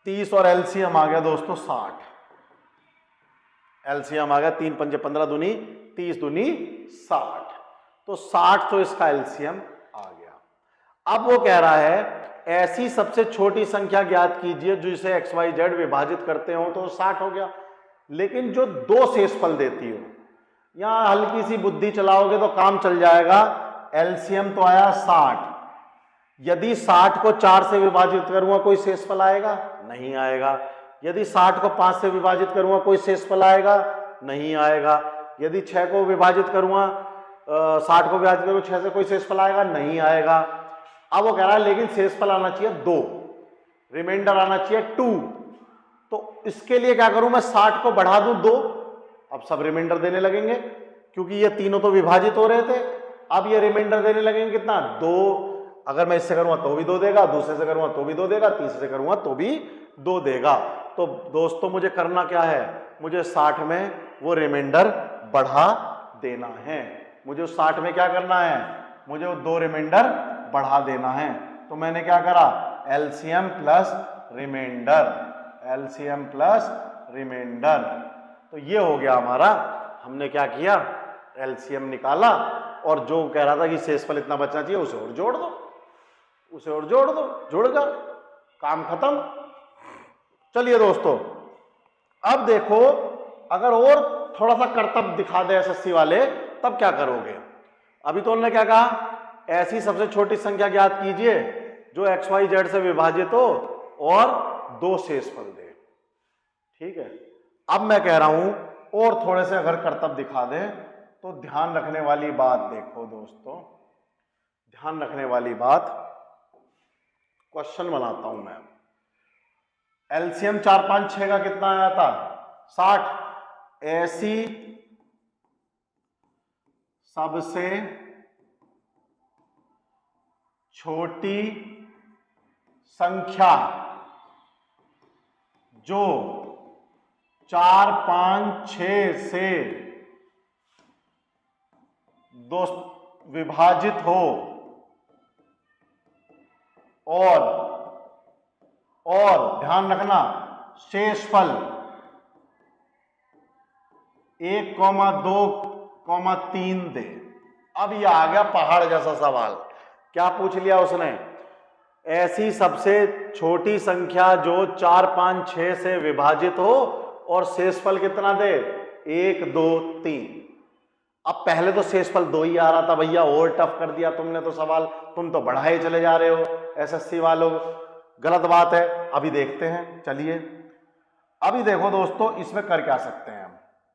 30 और एलसीएम आ गया दोस्तों 60। एलसीएम आ गया 3, 5, 15 दूनी 30, दूनी 60। तो 60 तो इसका एलसीएम आ गया। अब वो कह रहा है ऐसी सबसे छोटी संख्या ज्ञात कीजिए जिसे एक्स वाई जेड विभाजित करते हो, तो 60 हो गया। लेकिन जो 2 शेषफल देती हो, यहां हल्की सी बुद्धि चलाओगे तो काम चल जाएगा। एलसीएम तो आया 60, यदि 60 को 4 से विभाजित करूंगा कोई शेषफल आएगा? नहीं आएगा। यदि 60 को 5 से विभाजित करूंगा कोई शेषफल आएगा? नहीं आएगा। यदि 6 को विभाजित करूंगा 60 को विभाजित करूंगा 6 से कोई शेषफल आएगा? नहीं आएगा। अब वो कह रहा है लेकिन शेषफल आना चाहिए 2, रिमाइंडर आना चाहिए 2। तो इसके लिए क्या करूं मैं, 60 को बढ़ा दूं 2, अब सब रिमाइंडर देने लगेंगे क्योंकि ये तीनों तो विभाजित हो रहे थे। अब ये रिमाइंडर देने लगेंगे कितना, 2। अगर मैं इससे करूंगा तो भी 2 देगा, दूसरे से करूंगा तो भी 2 देगा, तीसरे से करूंगा तो भी 2 देगा। तो दोस्तों मुझे करना क्या है, मुझे 60 में वो रिमाइंडर बढ़ा देना है। मुझे उस 60 में क्या करना है, मुझे वो 2 रिमाइंडर बढ़ा देना है। तो मैंने क्या करा, LCM plus remainder, LCM plus remainder. तो ये हो गया हमारा, हमने क्या किया, एलसीएम निकाला और जो कह रहा था कि शेषफल इतना बचना चाहिए उसे और जोड़ दो, उसे और जोड़ दो, जुड़ गया, काम खत्म। चलिए दोस्तों अब देखो, अगर और थोड़ा सा करतब दिखा दे एसएससी वाले तब क्या करोगे। अभी तो उन्होंने क्या कहा, ऐसी सबसे छोटी संख्या ज्ञात कीजिए जो एक्स वाई जेड से विभाजित हो और 2 शेषफल दे। ठीक है, अब मैं कह रहा हूं और थोड़े से अगर करतब दिखा दे तो ध्यान रखने वाली बात देखो दोस्तों, ध्यान रखने वाली बात, क्वेश्चन बनाता हूं मैं। एलसीएम 4, 5, 6 का कितना आया था, 60। ऐसी सबसे छोटी संख्या जो 4, 5, 6 से विभाजित हो और ध्यान रखना शेषफल 1, 2, 3 दे। अब ये आ गया पहाड़ जैसा सवाल। क्या पूछ लिया उसने? ऐसी सबसे छोटी संख्या जो 4, 5, 6 से विभाजित हो और शेषफल कितना दे? 1, 2, 3। अब पहले तो शेषफल 2 ही आ रहा था भैया, और टफ कर दिया तुमने तो सवाल, तुम तो बढ़ाए चले जा रहे हो एसएससी वालों, गलत बात है। अभी देखते हैं, चलिए अभी देखो दोस्तों, इसमें कर क्या सकते हैं हम?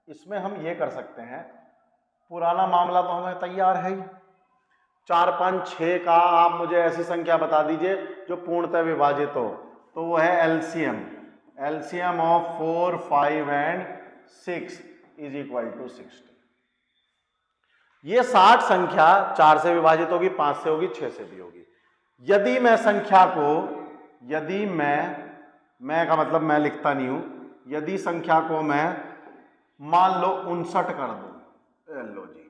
इसमें हम ये कर सकते हैं, पुराना मामला तो हमें तैयार है ही, 4, 5, 6 का आप मुझे ऐसी संख्या बता दीजिए जो पूर्णतः विभाजित हो, तो वो है LCM. LCM of 4, 5 and 6 is equal to 60। ये 60 संख्या 4 से विभाजित होगी, 5 से होगी, 6 से भी होगी। यदि मैं संख्या को, यदि मैं का मतलब मैं लिखता नहीं हूं, यदि संख्या को मैं मान लो 59 कर दूं, लो जी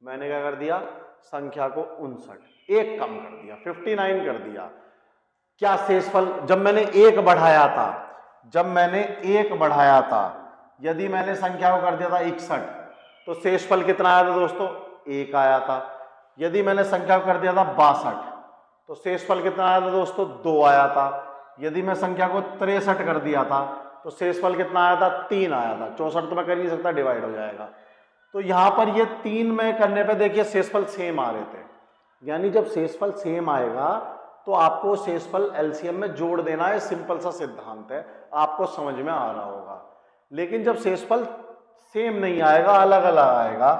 मैंने क्या कर दिया, संख्या को 59, एक कम कर दिया, 59 कर दिया। क्या शेषफल, जब मैंने एक बढ़ाया था, यदि मैंने संख्या को कर दिया था 61, तो शेषफल कितना आया था दोस्तों? 1 आया था। यदि मैंने संख्या को कर दिया था 62, तो शेषफल कितना आया था दोस्तों? 2 आया था। यदि मैं संख्या को 63 कर दिया था, तो शेषफल कितना आया था? 3 आया था। 64 तो मैं कर ही नहीं सकता, डिवाइड हो जाएगा। तो यहां पर ये 3 में करने पे देखिए शेषफल सेम आ रहे थे, यानी जब शेषफल सेम आएगा तो आपको शेषफल एलसीएम में जोड़ देना है, सिंपल सा सिद्धांत है, आपको समझ में आ रहा होगा। लेकिन जब शेषफल सेम नहीं आएगा, अलग अलग आएगा,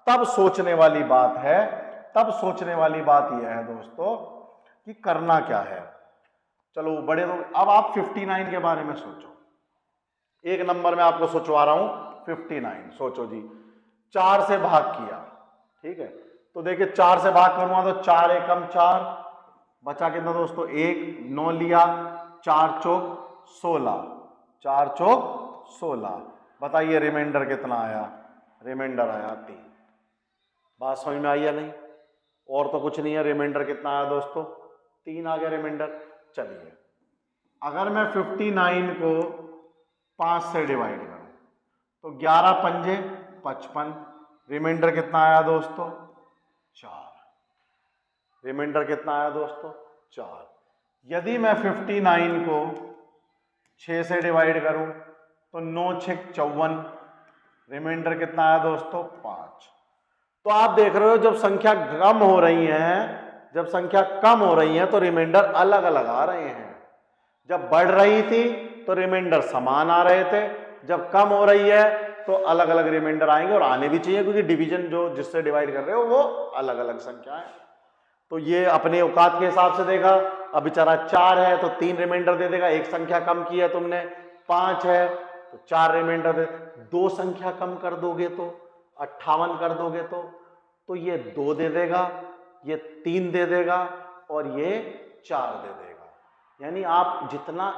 तब सोचने वाली बात है, तब सोचने वाली बात यह है दोस्तों कि करना क्या है। चलो बड़े, तो अब आप 59 के बारे में सोचो। एक नंबर में आपको सोचवा रहा हूं 59, सोचो जी। 4 से भाग किया, ठीक है, तो देखिए 4 से भाग करूंगा तो 4 एकम 4, बचा कितना दोस्तों? 1, 9 लिया, 4 चौक 16, 4 चौक 16। बताइए रिमाइंडर कितना आया? रिमाइंडर आया 3। बात समझ में आई या नहीं? और तो कुछ नहीं है। रिमाइंडर कितना आया दोस्तों? 3 आ गया रिमाइंडर। चलिए अगर मैं 59 को 5 से डिवाइड करूं तो 11 पंजे 55, रिमाइंडर कितना आया दोस्तों? 4। रिमाइंडर कितना आया दोस्तों? 4। यदि मैं 59 को 6 से डिवाइड करूं तो 9 6 54, रिमाइंडर कितना आया दोस्तों? 5। तो आप देख रहे हो जब संख्या कम हो रही है, जब संख्या कम हो रही है तो रिमाइंडर अलग अलग आ रहे हैं। जब बढ़ रही थी तो रिमाइंडर समान आ रहे थे, जब कम हो रही है तो अलग अलग रिमाइंडर आएंगे, और आने भी चाहिए क्योंकि डिवीजन जो जिससे डिवाइड कर रहे हो वो अलग अलग संख्या है। तो ये अपने औकात के हिसाब से देगा। अब बेचारा 4 है तो 3 रिमाइंडर दे देगा, एक संख्या कम की है तुमने। 5 है तो 4 रिमाइंडर दे, 2 संख्या कम कर दोगे तो 58 कर दोगे तो ये 2 दे देगा, ये 3 दे देगा और ये 4 दे देगा। यानी आप जितना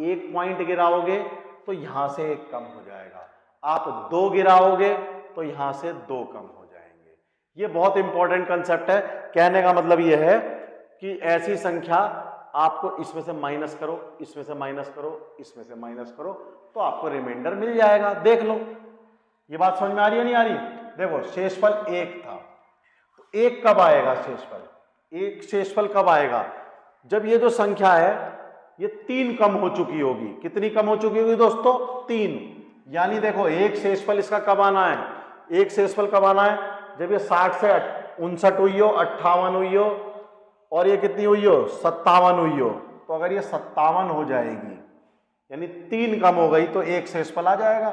1 पॉइंट गिराओगे तो यहां से 1 कम हो जाएगा, आप 2 गिराओगे तो यहां से 2 कम हो जाएंगे। ये बहुत इंपॉर्टेंट कंसेप्ट है। कहने का मतलब ये है कि ऐसी संख्या आपको इसमें से माइनस करो, इसमें से माइनस करो, इसमें से माइनस करो, तो आपको रिमाइंडर मिल जाएगा। देख लो, ये बात समझ में आ रही है नहीं आ रही? देखो शेषफल 1 था, तो 1 कब आएगा शेषफल? 1 शेषफल कब आएगा? जब ये जो संख्या है ये 3 कम हो चुकी होगी। कितनी कम हो चुकी होगी दोस्तों? 3। यानी देखो 1 शेषफल इसका कब आना है? 1 शेषफल कब आना है? जब ये 60 से 59 हुई हो, 58 हुई हो, और ये कितनी हुई हो? 57 हुई हो। तो अगर ये 57 हो जाएगी यानी 3 कम हो गई तो 1 शेषफल आ जाएगा।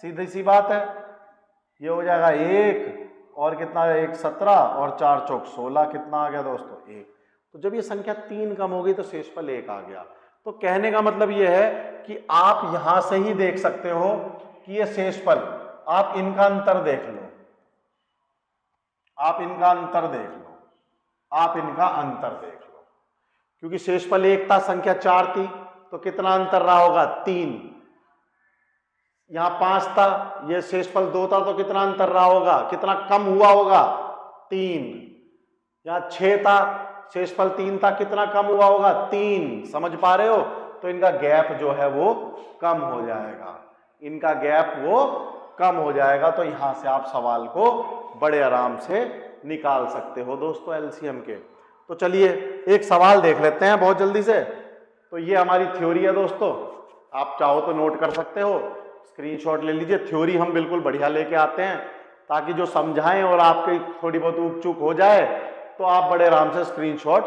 सीधी सी बात है। ये हो जाएगा 1 और कितना है? 1 17 और 4 चौक 16, कितना आ गया दोस्तों? 1। तो जब ये संख्या 3 कम होगी तो शेषफल 1 आ गया। तो कहने का मतलब ये है कि आप यहां से ही देख सकते हो कि ये शेषफल, आप इनका अंतर देख लो, आप इनका अंतर देख लो, आप इनका अंतर देख लो, क्योंकि शेषफल 1 था, संख्या 4 थी, तो कितना अंतर रहा होगा? 3। यहां 5 था, ये शेषफल 2 था, तो कितना अंतर रहा होगा? कितना कम हुआ होगा? 3। यहां 6 था, शेषफल 3 था, कितना कम हुआ होगा? 3। समझ पा रहे हो? तो इनका गैप जो है वो कम हो जाएगा, इनका गैप वो कम हो जाएगा। तो यहां से आप सवाल को बड़े आराम से निकाल सकते हो दोस्तों एलसीएम के। तो चलिए एक सवाल देख लेते हैं बहुत जल्दी से। तो ये हमारी थ्योरी है दोस्तों, आप चाहो तो नोट कर सकते हो, स्क्रीनशॉट ले लीजिए। थ्योरी हम बिल्कुल बढ़िया लेके आते हैं ताकि जो समझाएं और आपकी थोड़ी बहुत ऊक चूक हो जाए तो आप बड़े आराम से स्क्रीनशॉट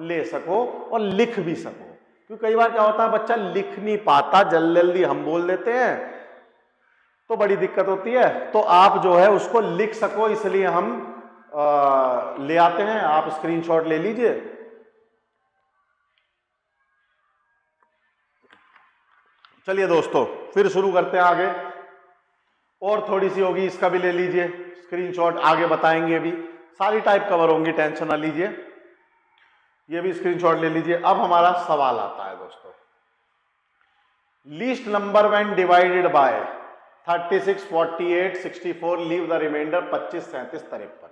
ले सको और लिख भी सको। क्योंकि कई बार क्या होता है बच्चा लिख नहीं पाता, जल्दी जल्दी हम बोल देते हैं तो बड़ी दिक्कत होती है। तो आप जो है उसको लिख सको इसलिए हम ले आते हैं। आप स्क्रीनशॉट ले लीजिए। चलिए दोस्तों फिर शुरू करते हैं आगे। और थोड़ी सी होगी, इसका भी ले लीजिए स्क्रीनशॉट, आगे बताएंगे भी, सारी टाइप कवर होंगी, टेंशन ना लीजिए। ये भी स्क्रीनशॉट ले लीजिए। अब हमारा सवाल आता है दोस्तों, least number when divided by 36, 48, 64, leave the remainder 25, 37, 53।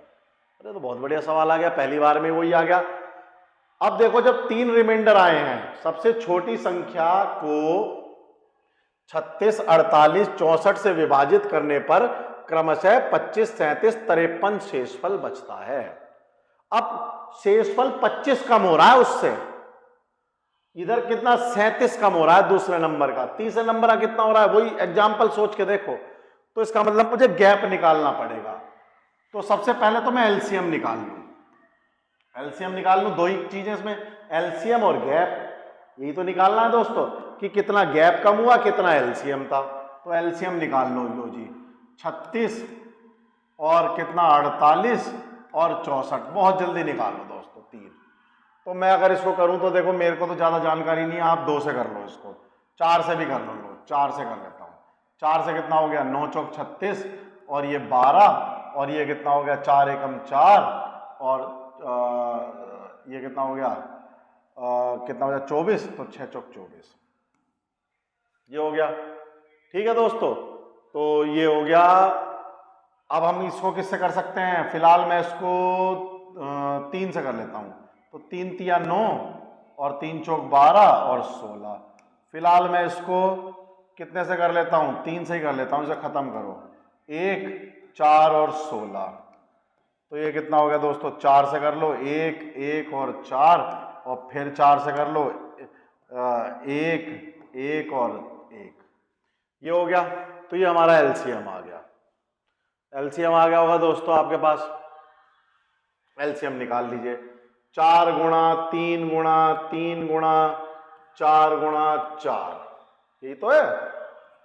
अरे तो बहुत बढ़िया सवाल आ गया, पहली बार में वही आ गया। अब देखो जब 3 रिमाइंडर आए हैं, सबसे छोटी संख्या को 36, 48, 64 से विभाजित करने पर क्रमशः 25, 37, 53 शेषफल बचता है। अब शेषफल 25 कम हो रहा है उससे, इधर कितना 37 कम हो रहा है दूसरे नंबर का, तीसरे नंबर का कितना हो रहा है, वही एग्जाम्पल सोच के देखो। तो इसका मतलब मुझे गैप निकालना पड़ेगा। तो सबसे पहले तो मैं एलसीएम निकाल लूं। एलसीएम निकाल लूं, दो ही चीजें इसमें, एलसीएम और गैप, यही तो निकालना है दोस्तों कि कितना गैप कम हुआ, कितना एलसीएम था। तो एलसीएम निकाल लो जी, 36 और कितना 48 और 64, बहुत जल्दी निकाल लो दोस्तों 3। तो मैं अगर इसको करूं तो देखो मेरे को तो ज्यादा जानकारी नहीं है, आप 2 से कर लो इसको, 4 से भी कर लो, 4 से कर लेता हूं। 4 से कितना हो गया, 9 चौक 36 और ये 12 और ये कितना हो गया 4 एकम 4 और ये कितना हो गया कितना हो गया 24, तो 6 चौक 24, ये हो गया। ठीक है दोस्तों, तो ये हो गया। अब हम इसको किससे कर सकते हैं, फिलहाल मैं इसको 3 से कर लेता हूं। तो 3 तिया 9 और 3 चौक 12 और 16। फिलहाल मैं इसको कितने से कर लेता हूं, 3 से ही कर लेता हूं, इसे खत्म करो, 1, 4 और 16। तो ये कितना हो गया दोस्तों, 4 से कर लो, 1, 1 और 4 और फिर 4 से कर लो, 1, 1 और 1, ये हो गया। तो ये हमारा एलसीएम आ गया। एलसीएम आ गया होगा दोस्तों आपके पास, एलसीएम निकाल लीजिए। 4 गुणा 3 गुणा 3 गुणा 4 गुणा 4, यही तो है,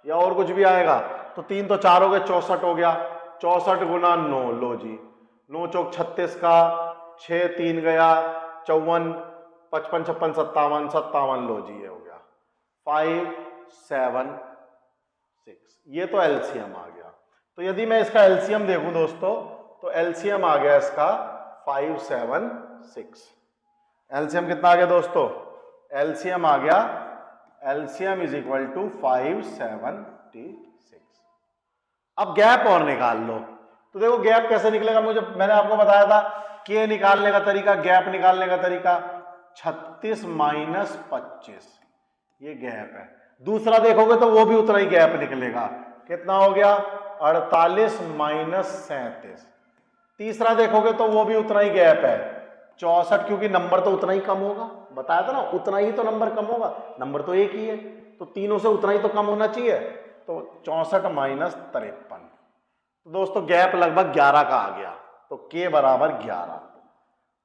या और कुछ भी आएगा। तो 3 तो 4 हो गए, 64 हो गया। 64 गुणा 9, लो जी, 9 चौक 36 का, 6 3 गया 54, 55 56 57 57, लो जी, ये हो गया 5 7 6। ये तो एलसीएम आ गया। तो यदि मैं इसका एलसीएम देखूं दोस्तों, तो एलसीएम आ गया इसका 5 7 6। एलसीएम कितना आ गया दोस्तों, एलसीएम आ गया, एलसीएम इज इक्वल टू 576। अब गैप और निकाल लो। तो देखो गैप कैसे निकलेगा, मैंने आपको बताया था के निकालने का तरीका, गैप निकालने का तरीका 36 माइनस 25, ये गैप है। दूसरा देखोगे तो वो भी उतना ही गैप निकलेगा, कितना हो गया 48 माइनस 37। तीसरा देखोगे तो वो भी उतना ही गैप है 64, क्योंकि नंबर तो उतना ही कम होगा, बताया था ना, उतना ही तो नंबर कम होगा, नंबर तो एक ही है, तो तीनों से उतना ही तो कम होना चाहिए। तो 64 माइनस 53, तो दोस्तों गैप लगभग 11 का आ गया। तो के बराबर 11।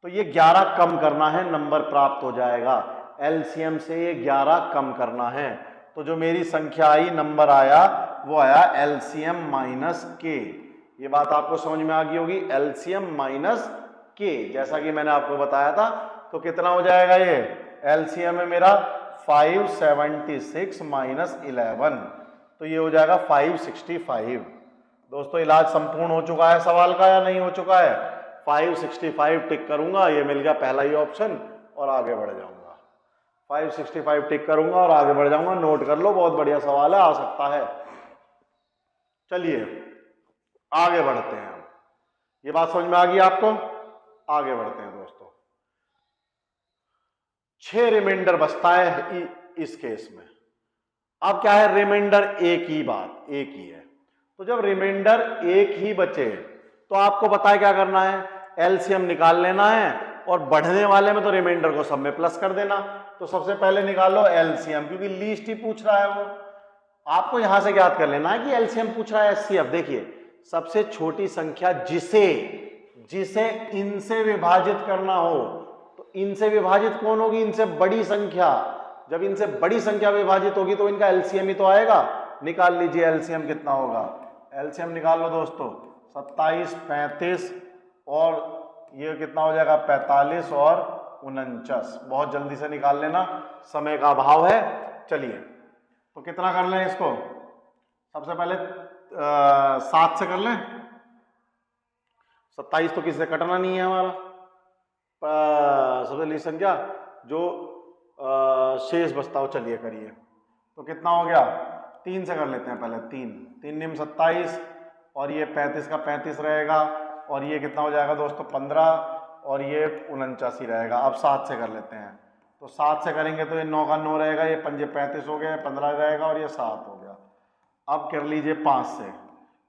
तो ये 11 कम करना है, नंबर प्राप्त हो जाएगा। एलसीएम से ये 11 कम करना है। तो जो मेरी संख्या आई, नंबर आया, वो आया एलसीएम माइनस के। ये बात आपको समझ में आ गई होगी, एलसीएम माइनस के, जैसा कि मैंने आपको बताया था। तो कितना हो जाएगा ये, एलसीएम है मेरा 576 माइनस 11, तो ये हो जाएगा 565। दोस्तों इलाज संपूर्ण हो चुका है सवाल का या नहीं हो चुका है? 565 टिक करूंगा, ये मिल गया पहला ही ऑप्शन, और आगे बढ़ जाऊंगा। 565 टिक करूंगा और आगे बढ़ जाऊंगा। नोट कर लो, बहुत बढ़िया सवाल है, आ सकता है। चलिए आगे बढ़ते हैं। ये बात समझ में आ गई आपको? आगे बढ़ते हैं दोस्तों। 6 रिमाइंडर बचता है इस केस में। अब क्या है, रिमाइंडर एक ही बात, एक ही है। तो जब रिमाइंडर एक ही बचे तो आपको पता है क्या करना है, एलसीएम निकाल लेना है और बढ़ने वाले में तो रिमाइंडर को सब में प्लस कर देना। तो सबसे पहले निकाल लो एलसीएम, क्योंकि लीस्ट ही पूछ रहा है वो। आपको यहां से याद कर लेना है कि एलसीएम पूछ रहा है एचसीएफ। देखिए सबसे छोटी संख्या जिसे इनसे विभाजित करना हो, तो इनसे विभाजित कौन होगी? इनसे बड़ी संख्या। जब इनसे बड़ी संख्या विभाजित होगी तो इनका एलसीएम ही तो आएगा। निकाल लीजिए एलसीएम कितना होगा। एलसीएम निकाल लो दोस्तों, 27, 35 और ये कितना हो जाएगा 45 और 49। बहुत जल्दी से निकाल लेना, समय का अभाव है। चलिए तो कितना कर लें इसको, सबसे पहले 7 से कर लें। 27 तो किसी से कटना नहीं है हमारा, सबसे बड़ी संख्या जो शेष बचता हो। चलिए करिए, तो कितना हो गया, 3 से कर लेते हैं पहले। 3 निम 27 और ये 35 का 35 रहेगा और ये कितना हो जाएगा दोस्तों 15 और ये 49 ही रहेगा। अब 7 से कर लेते हैं, तो 7 से करेंगे तो ये 9 का 9 रहेगा, ये 5 35 हो गया, 15 रहेगा और ये 7 हो गया। अब कर लीजिए 5 से,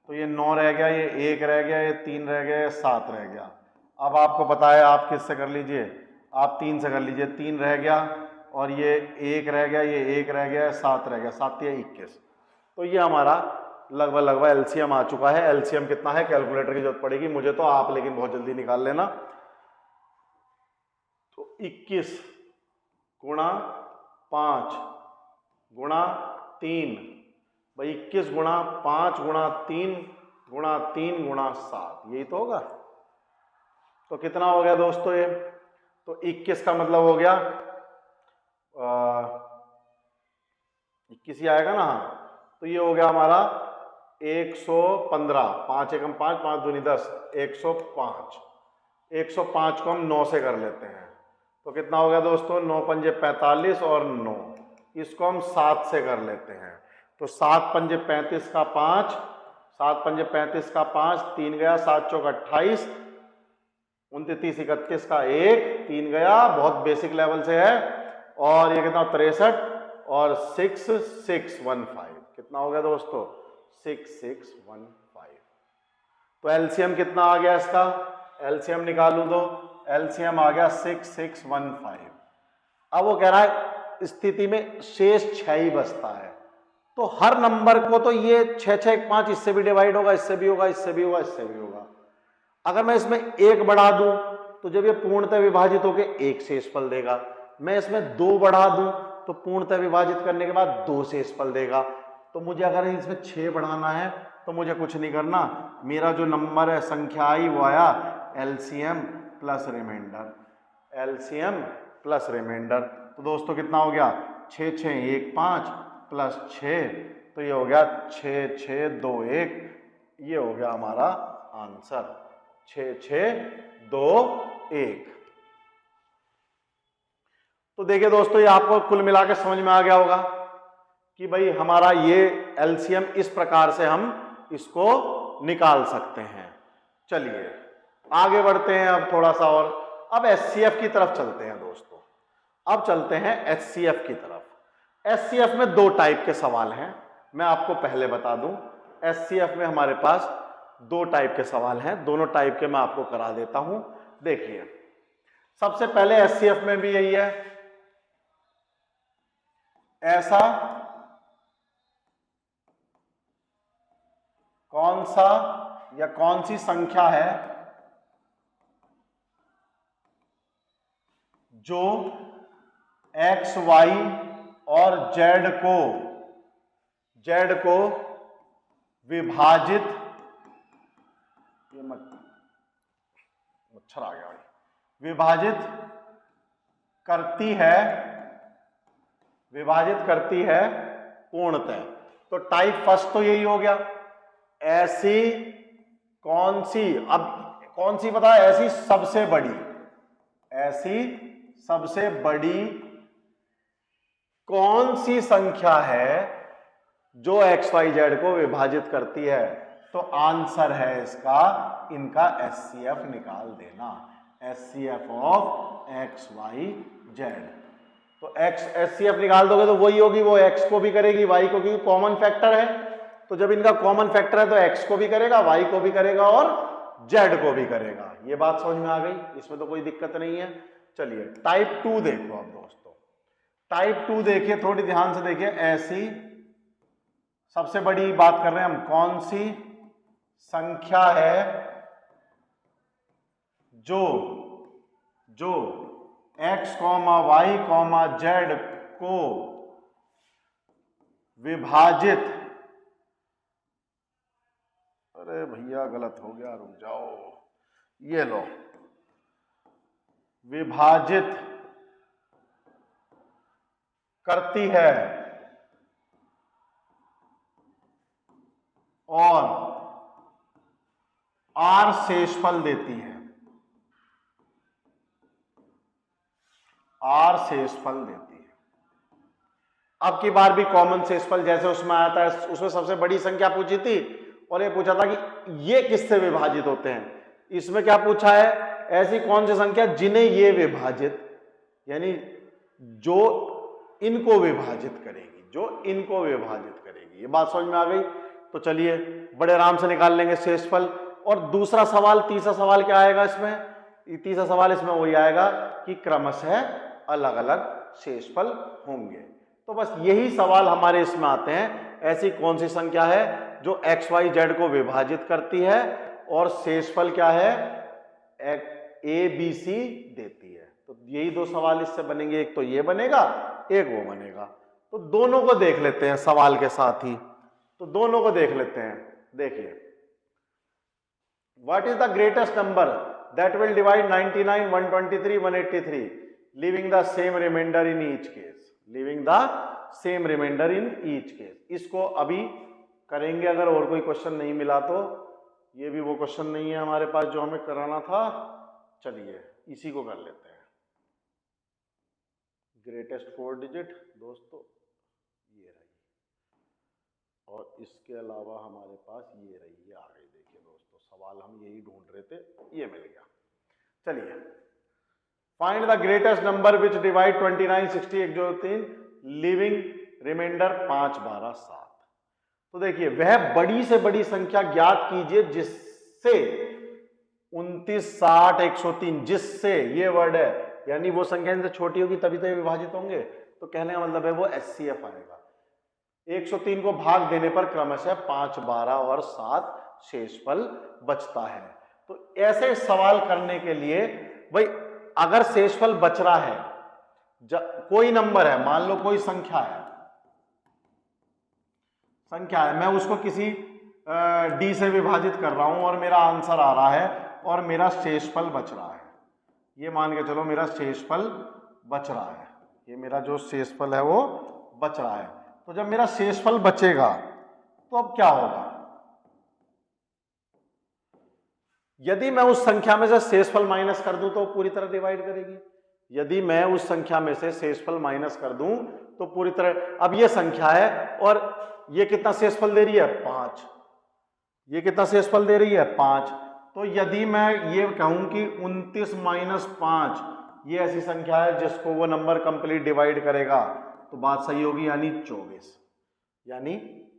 तो ये 9 रह गया, ये 1 रह गया, ये 3 रह गया, ये 7 रह गया। अब आपको पता है आप किससे कर लीजिए, आप 3 से कर लीजिए। 3 रह गया और ये 1 रह गया, ये 1 रह गया, 7 रह गया, 7 या 21। तो ये हमारा लगभग एलसीएम आ चुका है। एलसीएम कितना है कैलकुलेटर की जरूरत पड़ेगी मुझे तो, आप लेकिन बहुत जल्दी निकाल लेना। तो 21 गुणा 5 गुणा 3, भाई 21 गुणा 5 गुणा 3 गुणा 3 गुणा 7, यही तो होगा। तो कितना हो गया दोस्तों ये, तो 21 का मतलब हो गया 21 ही आएगा ना। हाँ, तो ये हो गया हमारा 115, 5 एकम 5, 5 दूनी 10, 105। 105 को हम 9 से कर लेते हैं, तो कितना हो गया दोस्तों 9 पंजे 45 और 9। इसको हम 7 से कर लेते हैं, तो 7 पंजे 35 का 5, 7 पंजे 35 का 5, 3 गया, 7 चौक 28, 29 31 का 1, 3 गया, बहुत बेसिक लेवल से है। और ये कितना 63 और 6615, कितना हो गया दोस्तों 6615। तो एलसीएम कितना आ गया इसका, एलसीएम निकालूं तो एलसीएम आ गया 6615। अब वो कह रहा है स्थिति में शेष 6 ही बचता है, तो हर नंबर को तो ये 6 6 1 5 इससे भी डिवाइड होगा, इससे भी होगा, इससे भी होगा, इससे भी होगा। अगर मैं इसमें 1 बढ़ा दूं तो जब ये पूर्णतः विभाजित होकर 1 शेषफल देगा। मैं इसमें 2 बढ़ा दूं तो पूर्णतः विभाजित करने के बाद 2 शेषफल देगा। तो मुझे अगर इसमें 6 बढ़ाना है तो मुझे कुछ नहीं करना, मेरा जो नंबर है संख्या आई वो आया LCM plus remainder, LCM plus remainder. तो दोस्तों कितना हो गया 6 6 1 5 प्लस 6, तो ये हो गया 6 6 2 1, ये हो गया हमारा आंसर 6 6 2 1। तो देखिए दोस्तों ये आपको कुल मिला के समझ में आ गया होगा कि भाई हमारा ये एलसीएम इस प्रकार से हम इसको निकाल सकते हैं। चलिए आगे बढ़ते हैं अब थोड़ा सा और, अब एचसीएफ की तरफ चलते हैं दोस्तों। अब चलते हैं एचसीएफ की तरफ। एचसीएफ में 2 टाइप के सवाल हैं, मैं आपको पहले बता दूं। एचसीएफ में हमारे पास 2 टाइप के सवाल हैं, दोनों टाइप के मैं आपको करा देता हूं। देखिए सबसे पहले एचसीएफ में भी यही है, ऐसा कौन सा या कौन सी संख्या है जो एक्स वाई और जेड को विभाजित, ये मच्छर आ गया, विभाजित करती है पूर्णतः। तो टाइप फर्स्ट तो यही हो गया, ऐसी कौन सी, अब कौन सी पता है, ऐसी सबसे बड़ी कौन सी संख्या है जो एक्स वाई जेड को विभाजित करती है। तो आंसर है इसका, इनका एचसीएफ निकाल देना, HCF of X Y Z. तो एचसीएफ निकाल दोगे तो वही होगी, वो एक्स को भी करेगी वाई को, क्योंकि कॉमन फैक्टर है। तो जब इनका कॉमन फैक्टर है तो एक्स को भी करेगा, वाई को भी करेगा और जेड को भी करेगा। ये बात समझ में आ गई, इसमें तो कोई दिक्कत नहीं है। चलिए टाइप 2 देखो अब दोस्तों, टाइप 2 देखिए, थोड़ी ध्यान से देखिए। ऐसी सबसे बड़ी बात कर रहे हैं हम, कौन सी संख्या है जो x, y, z को विभाजित, अरे भैया गलत हो गया, रुक जाओ, ये लो, विभाजित करती है और r शेषफल देती है, r शेषफल देती है। अब की बार भी कॉमन शेषफल जैसे उसमें आया था, उसमें सबसे बड़ी संख्या पूछी थी और ये पूछा था कि ये किससे विभाजित होते हैं। इसमें क्या पूछा है, ऐसी कौन सी संख्या जिन्हें ये विभाजित, यानी जो इनको विभाजित करेगी, जो इनको विभाजित करेगी। ये बात समझ में आ गई। तो चलिए बड़े आराम से निकाल लेंगे शेषफल। और दूसरा सवाल, तीसरा सवाल क्या आएगा इसमें, तीसरा सवाल इसमें वही आएगा कि क्रमशः अलग अलग शेषफल होंगे। तो बस यही सवाल हमारे इसमें आते हैं, ऐसी कौन सी संख्या है जो x, y, z को विभाजित करती है और शेषफल क्या है, a, b, c देती है। तो यही दो सवाल इससे बनेंगे, एक तो ये बनेगा, एक वो बनेगा। तो दोनों को देख लेते हैं सवाल के साथ ही, तो दोनों को देख लेते हैं। देखिए, what is the greatest number that will divide 99, 123, 183 leaving the same remainder in each case, leaving the same remainder in each case. इसको अभी करेंगे, अगर और कोई क्वेश्चन नहीं मिला तो। ये भी वो क्वेश्चन नहीं है हमारे पास जो हमें कराना था। चलिए इसी को कर लेते हैं। ग्रेटेस्ट 4 डिजिट दोस्तों ये रही, और इसके अलावा हमारे पास ये रही, ये आ गई। देखिए दोस्तों, सवाल हम यही ढूंढ रहे थे, ये मिल गया। चलिए, find the greatest number which divide 29, 60, 103 leaving remainder 5, 12, 7। तो देखिए, वह बड़ी से बड़ी संख्या ज्ञात कीजिए जिससे 29, 60, 103, जिससे ये वर्ड है, यानी वो संख्या इनसे छोटी होगी तभी तो ये विभाजित होंगे। तो कहने का मतलब है वो HCF आएगा। 103 को भाग देने पर क्रमशः 5, 12 और 7 शेषफल बचता है। तो ऐसे सवाल करने के लिए भाई, अगर शेषफल बच रहा है, कोई नंबर है, मान लो कोई संख्या है, मैं उसको किसी d से विभाजित कर रहा हूं और मेरा आंसर आ रहा है और मेरा शेषफल बच रहा है। ये मान के चलो मेरा शेषफल बच रहा है, ये मेरा जो शेषफल है वो बच रहा है। तो जब मेरा शेषफल बचेगा तो अब क्या होगा, यदि मैं उस संख्या में से शेषफल माइनस कर दूं तो पूरी तरह डिवाइड करेगी। यदि मैं उस संख्या में से शेषफल माइनस कर दूं तो पूरी तरह, अब ये संख्या है और ये कितना शेषफल दे रही है, 5। ये कितना शेषफल दे रही है, 5। तो यदि मैं ये कहूं कि 29 माइनस 5 ये ऐसी संख्या है जिसको वो नंबर कंप्लीट डिवाइड करेगा, तो बात सही होगी, यानी 24, यानी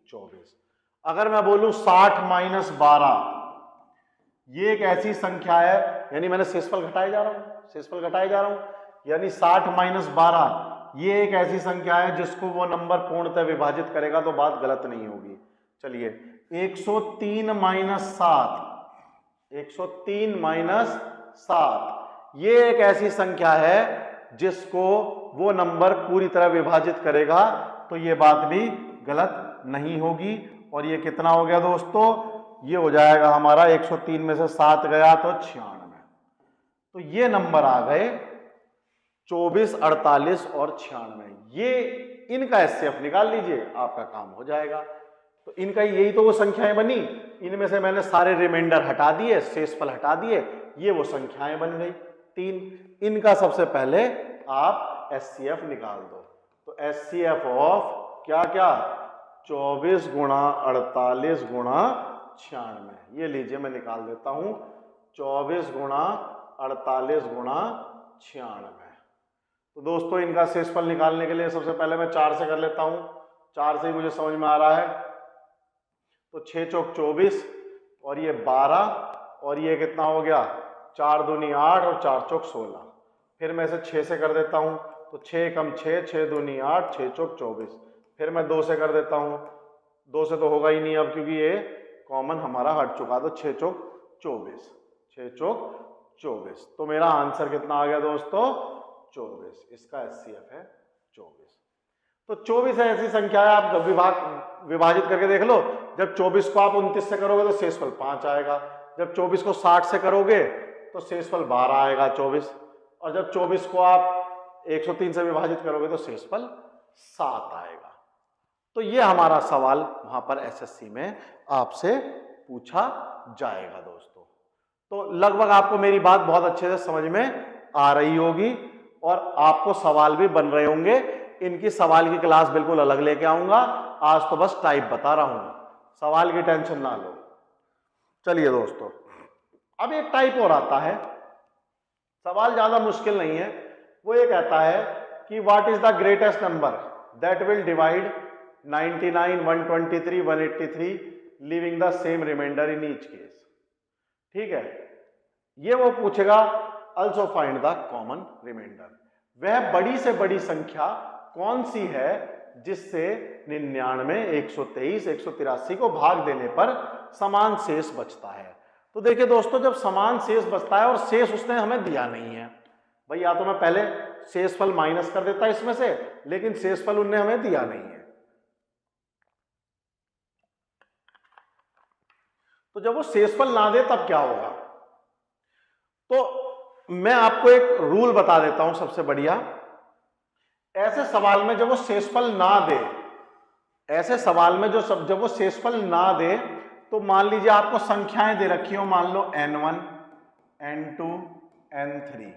24। अगर मैं बोलूं 60 माइनस 12 ये एक ऐसी संख्या है, यानी मैंने शेषफल घटाए जा रहा हूं, शेषफल घटाए जा रहा हूं, यानी 60 माइनस 12 ये एक ऐसी संख्या है जिसको वो नंबर पूर्णतः विभाजित करेगा, तो बात गलत नहीं होगी। चलिए, 103 माइनस 7, 103 माइनस 7 ये एक ऐसी संख्या है जिसको वो नंबर पूरी तरह विभाजित करेगा, तो ये बात भी गलत नहीं होगी। और ये कितना हो गया दोस्तों, ये हो जाएगा हमारा 103 में से 7 गया तो 96। तो ये नंबर आ गए 24, 48 और 96। ये इनका HCF निकाल लीजिए, आपका काम हो जाएगा। तो इनका यही तो वो संख्याएं बनी, इनमें से मैंने सारे रिमाइंडर हटा दिए, शेषफल हटा दिए, ये वो संख्याएं बन गई 3। इनका सबसे पहले आप HCF निकाल दो। तो HCF ऑफ क्या क्या, 24 गुणा 48 गुणा 96। ये लीजिए मैं निकाल देता हूं, 24 गुणा 48 गुणा 96। तो दोस्तों इनका शेषफल निकालने के लिए सबसे पहले मैं 4 से कर लेता हूं, 4 से ही मुझे समझ में आ रहा है। तो 6 चौक 24 और ये 12 और ये कितना हो गया, 4 दूनी 8 और 4 चौक 16। फिर मैं इसे 6 से कर देता हूँ, तो 6 कम 6, 6 दूनी 8, 6 चौक 24। फिर मैं 2 से कर देता हूँ, 2 से तो होगा ही नहीं अब क्योंकि ये कॉमन हमारा हट चुका, तो 6 चौक 24, 6 चौक 24। तो मेरा आंसर कितना आ गया दोस्तों, 24। इसका HCF है 24। तो 24 है ऐसी संख्या है, आप विभाजित करके देख लो। जब 24 को आप 29 से करोगे तो शेषफल 5 आएगा, जब 24 को 60 से करोगे तो शेषफल 12 आएगा 24, और जब 24 को आप 103 से विभाजित करोगे तो शेषफल 7 आएगा। तो ये हमारा सवाल वहां पर SSC में आपसे पूछा जाएगा दोस्तों। तो लगभग आपको मेरी बात बहुत अच्छे से समझ में आ रही होगी और आपको सवाल भी बन रहे होंगे। इनकी सवाल की क्लास बिल्कुल अलग लेके आऊंगा, आज तो बस टाइप बता रहा हूं, सवाल की टेंशन ना लो। चलिए दोस्तों, अब एक टाइप और आता है, सवाल ज्यादा मुश्किल नहीं है। वो ये कहता है कि what is the greatest number that will divide 99, 123, 183 leaving the same remainder in each case. ठीक है, ये वो पूछेगा also find the common remainder. वह बड़ी से बड़ी संख्या कौन सी है जिससे 99, 123, 183 को भाग देने पर समान शेष बचता है। तो देखिए दोस्तों, जब समान शेष बचता है और शेष उसने हमें दिया नहीं है भाई, या तो मैं पहले शेषफल माइनस कर देता इसमें से, लेकिन शेषफल उन्हें हमें दिया नहीं है। तो जब वो शेषफल ना दे तब क्या होगा, तो मैं आपको एक रूल बता देता हूं सबसे बढ़िया। ऐसे सवाल में जब वो शेषफल ना दे, ऐसे सवाल में जब वो शेषफल ना दे, तो मान लीजिए आपको संख्याएं दे रखी हो, मान लो n1, n2, n3।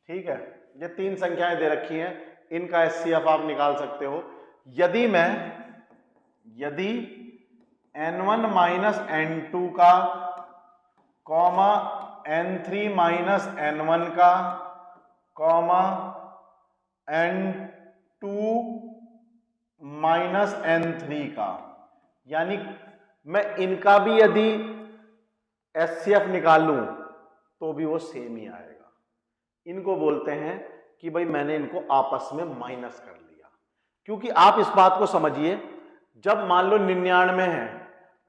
ठीक है, ये 3 संख्याएं दे रखी हैं, इनका HCF आप निकाल सकते हो। यदि n1 माइनस n2 का, कॉमा n3 माइनस n1 का, कॉमा n2 माइनस n3 का, यानी मैं इनका भी यदि HCF निकालूं तो भी वो सेम ही आएगा। इनको बोलते हैं कि भाई मैंने इनको आपस में माइनस कर लिया। क्योंकि आप इस बात को समझिए, जब मान लो 99 है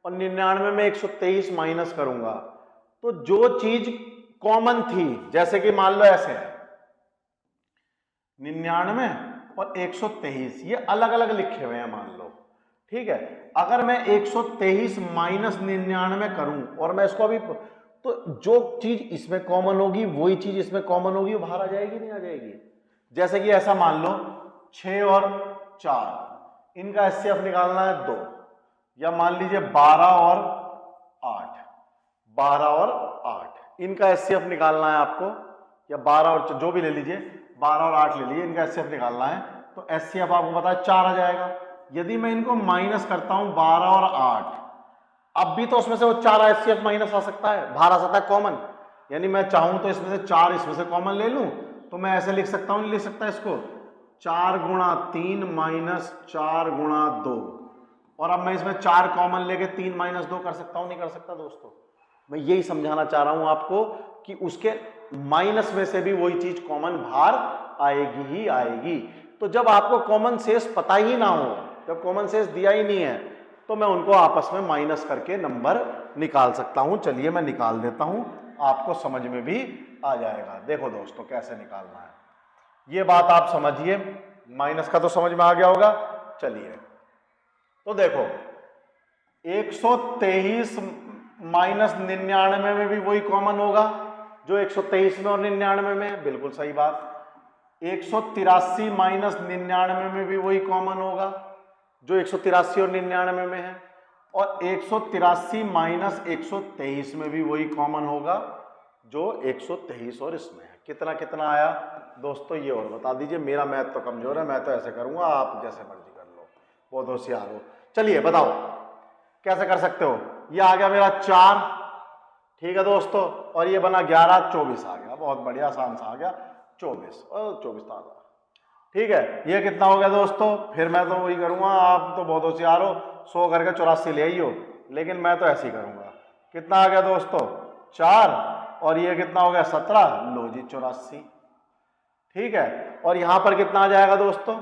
और 99 में 123 माइनस करूंगा, तो जो चीज कॉमन थी, जैसे कि मान लो ऐसे है 99 और 123, ये अलग अलग लिखे हुए हैं मान लो। ठीक है, अगर मैं 123 माइनस 99 करूं और मैं इसको अभी, तो जो चीज इसमें कॉमन होगी वही चीज इसमें कॉमन होगी, वो बाहर आ जाएगी नहीं आ जाएगी। जैसे कि ऐसा मान लो 6 और 4, इनका HCF निकालना है 2, या मान लीजिए 12 और 8, 12 और 8 इनका HCF निकालना है आपको, या 12 और जो भी ले लीजिए, 12 और 8 ले लीजिए, इनका HCF निकालना है, तो HCF आपको पता है 4 आ जाएगा। यदि मैं इनको माइनस करता हूं 12 और 8, अब भी तो उसमें से वो 4 HCF माइनस आ सकता है, बाहर आ सकता है कॉमन। यानी मैं चाहूं तो इसमें से 4 इसमें से कॉमन ले लूं, तो मैं ऐसे लिख सकता हूं, नहीं लिख सकता इसको 4 गुणा 3 माइनस 4 गुणा 2, और अब मैं इसमें 4 कॉमन लेके 3 माइनस 2 कर सकता हूं, नहीं कर सकता दोस्तों। मैं यही समझाना चाह रहा हूं आपको कि उसके माइनस में से भी वही चीज कॉमन बाहर आएगी ही आएगी। तो जब आपको कॉमन शेष पता ही ना हो, जब कॉमन शेष दिया ही नहीं है, तो मैं उनको आपस में माइनस करके नंबर निकाल सकता हूं। चलिए मैं निकाल देता हूं, आपको समझ में भी आ जाएगा। देखो दोस्तों कैसे निकालना है, ये बात आप समझिए, माइनस का तो समझ में आ गया होगा। चलिए तो देखो 123 माइनस 99 में भी वही कॉमन होगा जो 123 में और 99 में है, बिल्कुल सही बात। 183 माइनस 99 में भी वही कॉमन होगा जो 183 और 99 में है, और 183 माइनस 123 में भी वही कॉमन होगा जो 123 और इसमें है। कितना कितना आया दोस्तों, ये और बता दीजिए। मेरा मैथ तो कमजोर है, मैं तो ऐसे करूंगा, आप जैसे मर्जी कर लो, बहुत होशियार हो। चलिए बताओ कैसे कर सकते हो। ये आ गया मेरा 4, ठीक है दोस्तों, और ये बना 11, 24 आ गया, बहुत बढ़िया, आसान सा आ गया 24, और 24 ताजा। ठीक है, ये कितना हो गया दोस्तों, फिर मैं तो वही करूंगा, आप तो बहुत होशियार हो, 100 करके 84 ले आई हो, लेकिन मैं तो ऐसे ही करूंगा। कितना आ गया दोस्तों 4 और ये कितना हो गया 17, लो जी 84। ठीक है, और यहां पर कितना आ जाएगा दोस्तों,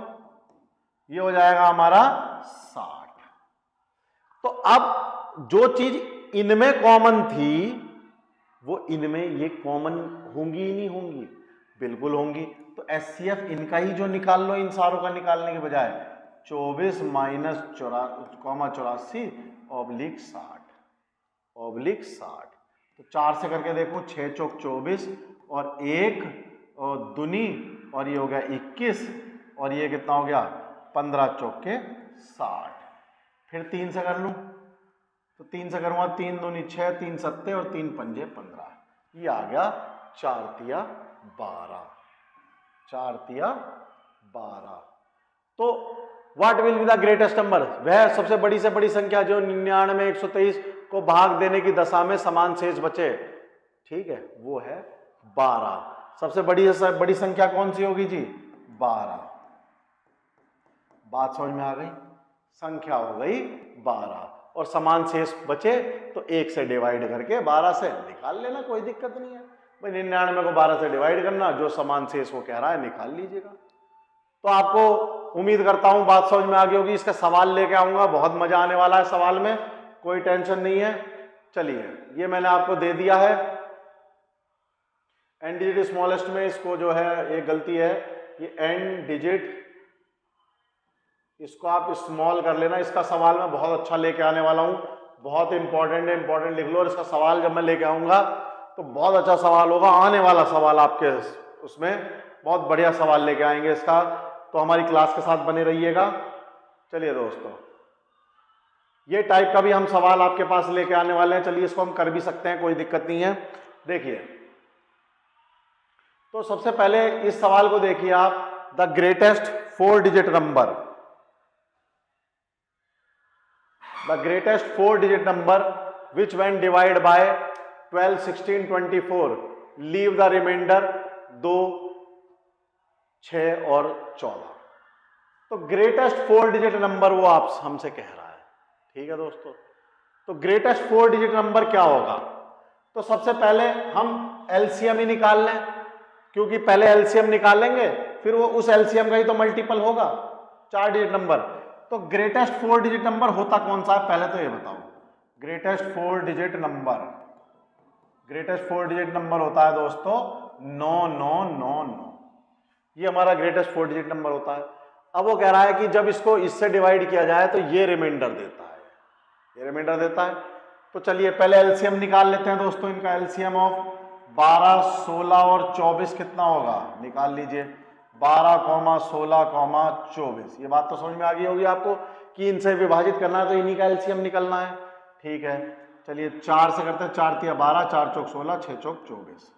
ये हो जाएगा हमारा 60। तो अब जो चीज इनमें कॉमन थी वो इनमें ये कॉमन होंगी ही नहीं होंगी, बिल्कुल होंगी। तो एचसीएफ इनका ही जो निकाल लो, इन सारों का निकालने के बजाय 24 माइनस 84 ऑब्लिक 60। तो 4 से करके देखो, 6 चौक 24 और 1 और दूनी और ये हो गया 21 और ये कितना हो गया 15 चौक के 60। फिर 3 से कर लूं तो 3 से करूंगा 3 दूनी 6, 3 सत्ते और 3 पंजे 15, ये आ गया 4 तिया 12, 4 तिया 12। तो what will be the greatest number, वह सबसे बड़ी से बड़ी संख्या जो 99 123 को भाग देने की दशा में समान शेष बचे। ठीक है, वो है 12। सबसे बड़ी संख्या कौन सी होगी जी, 12। बात समझ में आ गई, संख्या हो गई 12 और समान शेष बचे तो 1 से डिवाइड करके 12 से निकाल लेना, कोई दिक्कत नहीं है भाई। 99 को 12 से डिवाइड करना, जो समान शेष वो कह रहा है निकाल लीजिएगा। तो आपको उम्मीद करता हूं बात समझ में आ गई होगी। इसका सवाल लेके आऊंगा, बहुत मजा आने वाला है सवाल में, कोई टेंशन नहीं है। चलिए, ये मैंने आपको दे दिया है एन डिजिट स्मॉलेस्ट में। इसको जो है एक गलती है, ये एन डिजिट इसको आप स्मॉल कर लेना। इसका सवाल मैं बहुत अच्छा लेके आने वाला हूं, बहुत इंपॉर्टेंट है, इंपॉर्टेंट लिख लो। और इसका सवाल जब मैं लेके आऊंगा तो बहुत अच्छा सवाल होगा, आने वाला सवाल आपके उसमें बहुत बढ़िया सवाल लेके आएंगे इसका। तो हमारी क्लास के साथ बने रहिएगा। चलिए दोस्तों, ये टाइप का भी हम सवाल आपके पास लेके आने वाले हैं। चलिए, इसको हम कर भी सकते हैं, कोई दिक्कत नहीं है। देखिए, तो सबसे पहले इस सवाल को देखिए आप, the greatest 4 digit number, the greatest 4 digit number which when divided by 12, 16, 24 leave the remainder 2, 6 और 14। तो ग्रेटेस्ट 4 डिजिट नंबर वो आप हमसे कह रहा है। ठीक है दोस्तों, तो ग्रेटेस्ट 4 डिजिट नंबर क्या होगा? तो सबसे पहले हम एलसीएम ही निकाल लें, क्योंकि पहले एलसीएम निकालेंगे फिर वो उस एलसीएम का ही तो मल्टीपल होगा 4 डिजिट नंबर। तो ग्रेटेस्ट 4 डिजिट नंबर होता कौन सा है, पहले तो ये बताओ। Greatest 4 digit number, greatest 4 digit number होता है दोस्तों 9999। ये हमारा ग्रेटेस्ट 4 डिजिट नंबर होता है। अब वो कह रहा है कि जब इसको इससे डिवाइड किया जाए तो ये रिमाइंडर देता है, ये रिमाइंडर देता है। तो चलिए पहले एलसीएम निकाल लेते हैं दोस्तों। इनका एलसीएम ऑफ 12, 16 और 24 कितना होगा, निकाल लीजिए। 12, 16, 24। ये बात तो समझ में आ गई होगी आपको कि इनसे विभाजित करना है तो इन्हीं का एलसीएम निकलना है। ठीक है, चलिए 4 से करते हैं। 4 तिया 12, 4 चौक 16, 6 चौक 24।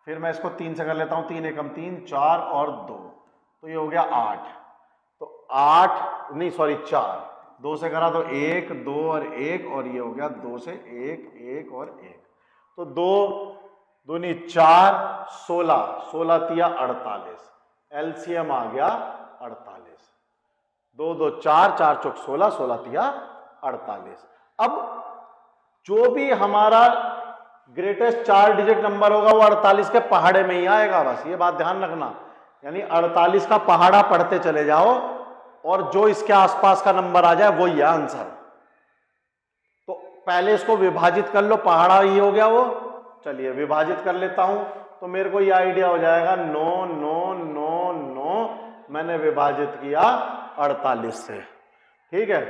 फिर मैं इसको 3 से कर लेता हूँ। 3 एकम 3, 4 और 2, तो ये हो गया 8। तो 8 नहीं सॉरी 4, 2 से करा तो 1, 2 और 1 और ये हो गया 2 से 1, 1 और 1। तो 2 दूनी 4, 16, 16 तिया 48। एलसीएम आ गया 48। 2 2 4, 4 चौक 16, 16 तिया 48। अब जो भी हमारा ग्रेटेस्ट 4 डिजिट नंबर होगा वो 48 के पहाड़े में ही आएगा, बस ये बात ध्यान रखना। यानी 48 का पहाड़ा पढ़ते चले जाओ और जो इसके आसपास का नंबर आ जाए वो ही आंसर। तो पहले इसको विभाजित कर लो, पहाड़ा ही हो गया वो। चलिए विभाजित कर लेता हूं तो मेरे को ये आइडिया हो जाएगा 9 9 9 9 मैंने विभाजित किया 48 से। ठीक है,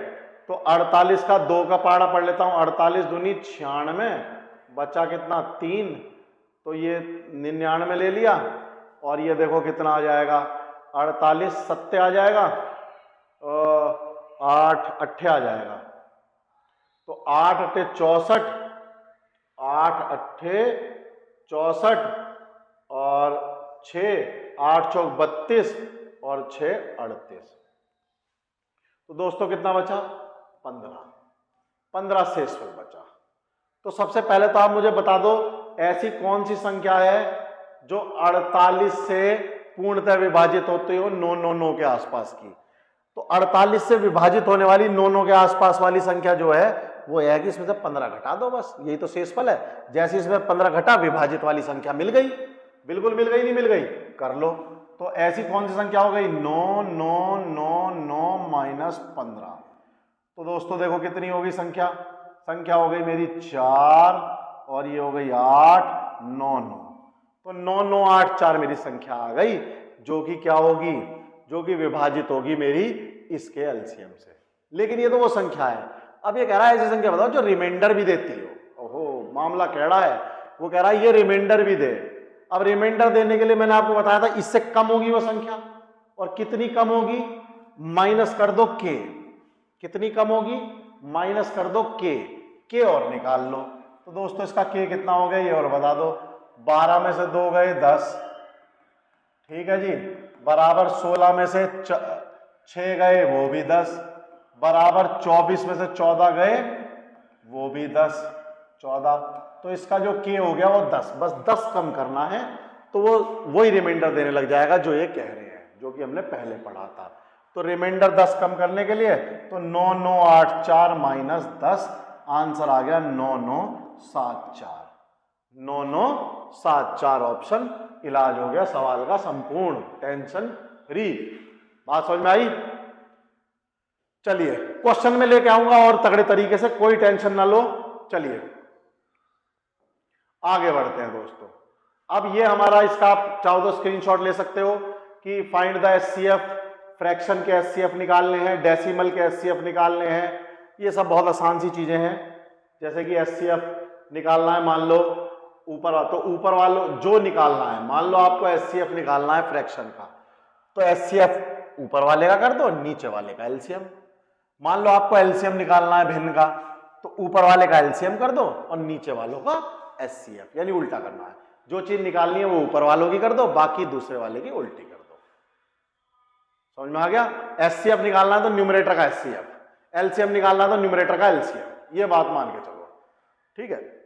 तो 48 का 2 का पहाड़ा पढ़ लेता हूं। 48 दूनी 96, बचा कितना 3, तो ये 99 ले लिया और ये देखो कितना आ जाएगा 48 सत्ते आ जाएगा, 8 अट्ठे आ जाएगा। तो 8 अट्ठे 64, 8 अट्ठे 64 और 6, 8 चौक 32 और 6 38। तो दोस्तों कितना बचा 15 शेषफल बचा। तो सबसे पहले तो आप मुझे बता दो ऐसी कौन सी संख्या है जो 48 से पूर्णतः विभाजित होती हो 9 9 9 के आसपास की। तो 48 से विभाजित होने वाली 9 9 के आसपास वाली संख्या जो है वो है कि इसमें से 15 घटा दो, बस यही तो शेषफल है। जैसे इसमें 15 घटा, विभाजित वाली संख्या मिल गई, बिल्कुल मिल गई, नहीं मिल गई, कर लो। तो ऐसी कौन सी संख्या हो गई, 9 9 9 9 माइनस 15। तो दोस्तों देखो कितनी होगी संख्या, संख्या हो गई मेरी 4 और ये हो गई 8 9 9। तो 9 9 8 4 मेरी संख्या आ गई, जो कि क्या होगी, जो कि विभाजित होगी मेरी इसके एलसीएम से। लेकिन ये तो वो संख्या है। अब ये कह रहा है ऐसी संख्या बताओ जो रिमाइंडर भी देती हो। ओहो, मामला कह रहा है, वो कह रहा है ये रिमाइंडर भी दे। अब रिमाइंडर देने के लिए मैंने आपको बताया था इससे कम होगी वो संख्या, और कितनी कम होगी, माइनस कर दो के। कितनी कम होगी, माइनस कर दो के और निकाल लो। तो दोस्तों इसका के कितना हो गया ये और बता दो। 12 में से 2 गए 10, ठीक है जी, बराबर 16 में से 6 गए वो भी 10, बराबर 24 में से 14 गए वो भी 10 14। तो इसका जो के हो गया वो 10, बस 10 कम करना है तो वो वही रिमाइंडर देने लग जाएगा जो ये कह रहे हैं, जो कि हमने पहले पढ़ा था। तो रिमाइंडर 10 कम करने के लिए तो 9 9 8 4 माइनस 10, आंसर आ गया 9 9 7 4। 9 9 7 4 ऑप्शन इलाज हो गया सवाल का संपूर्ण, टेंशन फ्री। बात समझ में आई? चलिए क्वेश्चन में लेके आऊंगा और तगड़े तरीके से, कोई टेंशन ना लो। चलिए आगे बढ़ते हैं दोस्तों। अब ये हमारा, इसका आप चाहो तो स्क्रीनशॉट ले सकते हो कि फाइंड द एचसीएफ, फ्रैक्शन के एचसीएफ निकालने हैं, डेसिमल के एचसीएफ निकालने हैं। ये सब बहुत आसान सी चीजें हैं। जैसे कि एचसीएफ निकालना है, मान लो ऊपर, तो ऊपर वालों जो निकालना है, मान लो आपको एचसीएफ निकालना है फ्रैक्शन का, तो एचसीएफ ऊपर वाले का कर दो, नीचे वाले का एलसीएम। मान लो आपको एलसीएम निकालना है भिन्न का, तो ऊपर वाले का एलसीएम कर दो और नीचे वालों का एचसीएफ, यानी उल्टा करना है। जो चीज निकालनी है वो ऊपर वालों की कर दो, बाकी दूसरे वाले की उल्टी कर दो। समझ में आ गया? एचसीएफ निकालना है तो न्यूमरेटर का एचसीएफ, एलसीएम निकालना है तो न्यूमरेटर का एलसीएम, ये बात मान के चलो, ठीक है।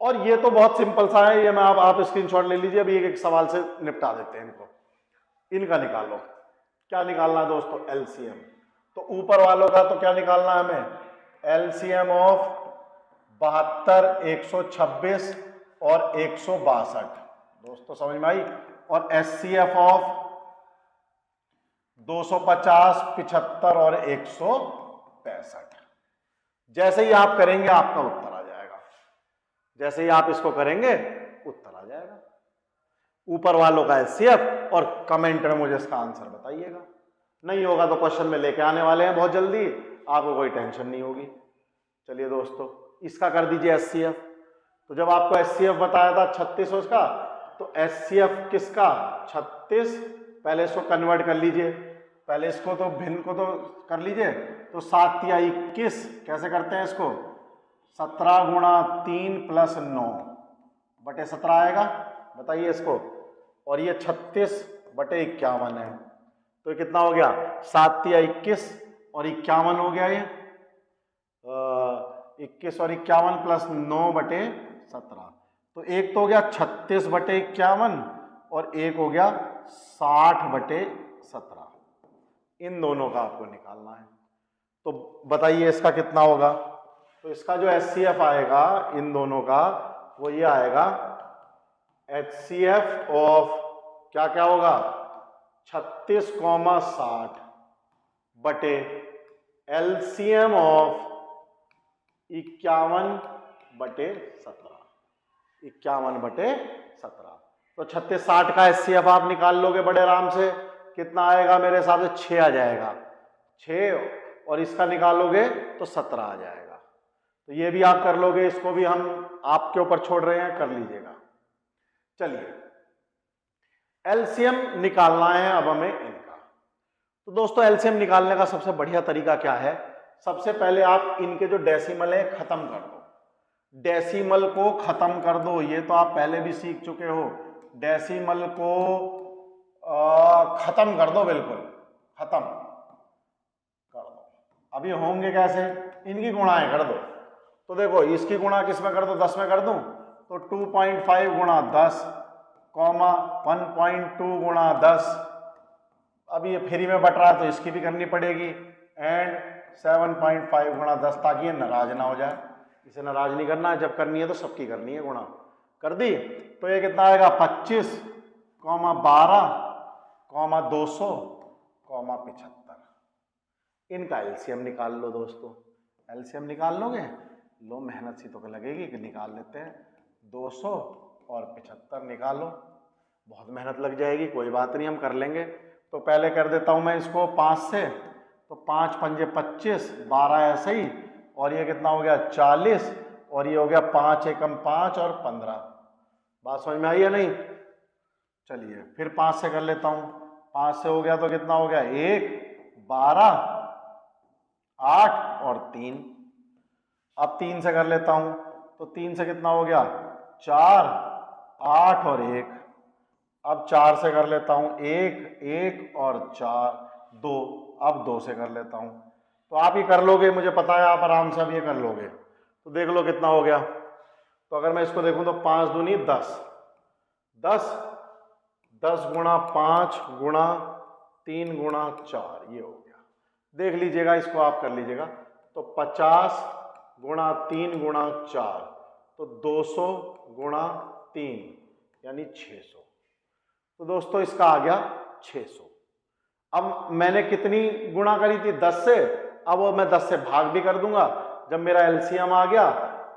और ये तो बहुत सिंपल सा है, ये मैं आप स्क्रीनशॉट ले लीजिए। अभी एक सवाल से निपटा देते हैं इनको। इनका निकालो, क्या निकालना है दोस्तों, एलसीएम। तो ऊपर वालों का तो क्या निकालना है हमें, एलसीएम ऑफ 72, 126 और 162। दोस्तों समझ में आई? और एचसीएफ ऑफ 250, 75 और 165। जैसे ही आप करेंगे आपका उत्तर आ जाएगा, जैसे ही आप इसको करेंगे उत्तर आ जाएगा। ऊपर वालों का एचसीएफ और कमेंट में मुझे इसका आंसर बताइएगा। नहीं होगा तो क्वेश्चन में लेके आने वाले हैं बहुत जल्दी, आपको कोई टेंशन नहीं होगी। चलिए दोस्तों इसका कर दीजिए एचसीएफ। तो जब आपको एचसीएफ बताया था 36 उसका, तो एचसीएफ किसका 36, पहले इसको कन्वर्ट कर लीजिए, पहले इसको तो भिन्न को तो कर लीजिए। तो 7 या 21, कैसे करते हैं इसको, 17 गुणा 3 प्लस 9 बटे 17 आएगा, बताइए इसको। और ये 36 बटे 51 है, तो ये कितना हो गया, 7 या 21 और 51 हो गया। ये 21 और 51 प्लस 9 बटे 17, तो एक तो हो गया 36 बटे 51 और एक हो गया 60 बटे 17। इन दोनों का आपको निकालना है। तो बताइए इसका कितना होगा। तो इसका जो एचसीएफ आएगा इन दोनों का, वो ये आएगा एचसीएफ ऑफ क्या क्या होगा, 36,60 बटे एलसीएम ऑफ 51 बटे 17, 51 बटे 17। तो 36 60 का एचसीएफ आप निकाल लोगे बड़े आराम से, कितना आएगा, मेरे हिसाब से 6 आ जाएगा, 6, और इसका निकालोगे तो 17 आ जाएगा। तो ये भी आप कर लोगे, इसको भी हम आपके ऊपर छोड़ रहे हैं, कर लीजिएगा। चलिए एलसीएम निकालना है अब हमें इनका। तो दोस्तों एलसीएम निकालने का सबसे बढ़िया तरीका क्या है, सबसे पहले आप इनके जो डेसिमल है खत्म कर दो, डेसिमल को खत्म कर दो। ये तो आप पहले भी सीख चुके हो, डेसिमल को खत्म कर दो, बिल्कुल खत्म कर दो। अभी होंगे कैसे, इनकी गुणाएं कर दो। तो देखो इसकी गुणा किस में कर दो, 10 में कर दूं, तो 2.5 गुणा 10, 1.2 गुणा 10। अब ये फ्री में बट रहा है तो इसकी भी करनी पड़ेगी, एंड 7.5 गुणा 10, ताकि ये नाराज ना हो जाए। इसे नाराज नहीं करना है, जब करनी है तो सबकी करनी है गुणा। कर दी तो ये कितना आएगा 25, 12, 200, 75। इनका एलसीएम निकाल लो दोस्तों। एलसीएम निकाल लोगे? लो, मेहनत सी तो लगेगी कि निकाल लेते हैं। 200 और 75 निकालो। बहुत मेहनत लग जाएगी, कोई बात नहीं, हम कर लेंगे। तो पहले कर देता हूं मैं इसको 5 से, तो 5 पंजे 25, 12 ऐसे ही, और ये कितना हो गया 40, और ये हो गया 5 एकम 5 और 15। बात समझ में आई या नहीं? चलिए फिर 5 से कर लेता हूं। 5 से हो गया तो कितना हो गया 1, 12, 8 और 3। अब 3 से कर लेता हूं, तो 3 से कितना हो गया 4, 8 और 1। अब 4 से कर लेता हूं 1, 1 और 4, 2। अब 2 से कर लेता हूं। तो आप ही कर लोगे, मुझे पता है आप आराम से अब ये कर लोगे। तो देख लो कितना हो गया। तो अगर मैं इसको देखूं तो 5 दूनी 10, 10 गुणा 5 गुणा 3 गुणा 4, ये हो गया। देख लीजिएगा, इसको आप कर लीजिएगा। तो 50 गुणा 3 गुणा 4, तो 200 गुणा 3 यानी 600। तो दोस्तों इसका आ गया 600। अब मैंने कितनी गुणा करी थी 10 से, अब वो मैं 10 से भाग भी कर दूंगा। जब मेरा एलसीएम आ गया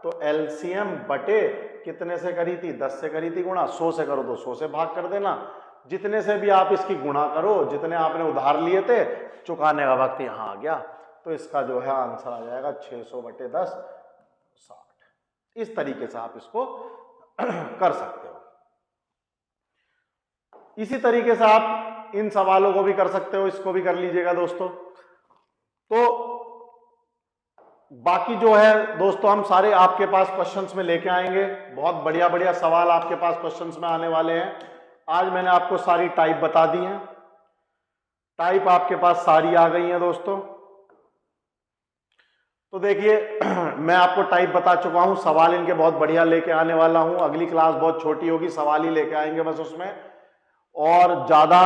तो एलसीएम बटे कितने से करी थी 10 से करी थी गुणा, 100 से करो तो 100 से भाग कर देना। जितने से भी आप इसकी गुणा करो, जितने आपने उधार लिए थे, चुकाने का वक्त यहाँ आ गया। तो इसका जो है आंसर आ जाएगा 600 बटे 10, 60। इस तरीके से आप इसको कर सकते हो। इसी तरीके से आप इन सवालों को भी कर सकते हो, इसको भी कर लीजिएगा दोस्तों। तो बाकी जो है दोस्तों, हम सारे आपके पास क्वेश्चंस में लेके आएंगे। बहुत बढ़िया बढ़िया सवाल आपके पास क्वेश्चंस में आने वाले हैं। आज मैंने आपको सारी टाइप बता दी है, टाइप आपके पास सारी आ गई है दोस्तों। तो देखिए मैं आपको टाइप बता चुका हूं, सवाल इनके बहुत बढ़िया लेके आने वाला हूं। अगली क्लास बहुत छोटी होगी, सवाल ही लेके आएंगे बस उसमें, और ज्यादा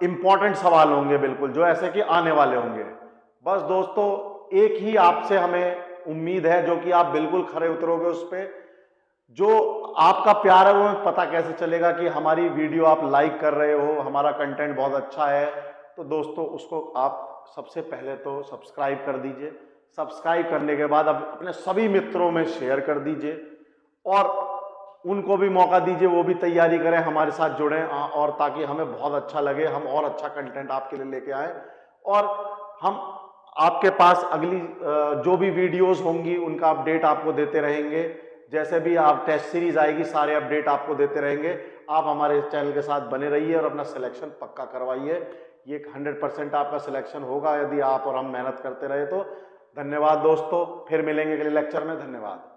इंपॉर्टेंट सवाल होंगे बिल्कुल, जो ऐसे कि आने वाले होंगे। बस दोस्तों एक ही आपसे हमें उम्मीद है, जो कि आप बिल्कुल खरे उतरोगे उस पर। जो आपका प्यार है वो हमें पता कैसे चलेगा कि हमारी वीडियो आप लाइक कर रहे हो, हमारा कंटेंट बहुत अच्छा है। तो दोस्तों उसको आप सबसे पहले तो सब्सक्राइब कर दीजिए। सब्सक्राइब करने के बाद अब अपने सभी मित्रों में शेयर कर दीजिए, और उनको भी मौका दीजिए, वो भी तैयारी करें, हमारे साथ जुड़ें, और ताकि हमें बहुत अच्छा लगे, हम और अच्छा कंटेंट आपके लिए लेके आए, और हम आपके पास अगली जो भी वीडियोस होंगी उनका अपडेट आपको देते रहेंगे। जैसे भी आप टेस्ट सीरीज आएगी, सारे अपडेट आपको देते रहेंगे। आप हमारे चैनल के साथ बने रहिए और अपना सिलेक्शन पक्का करवाइए। ये 100% आपका सिलेक्शन होगा यदि आप और हम मेहनत करते रहे तो। धन्यवाद दोस्तों, फिर मिलेंगे अगले लेक्चर में। धन्यवाद।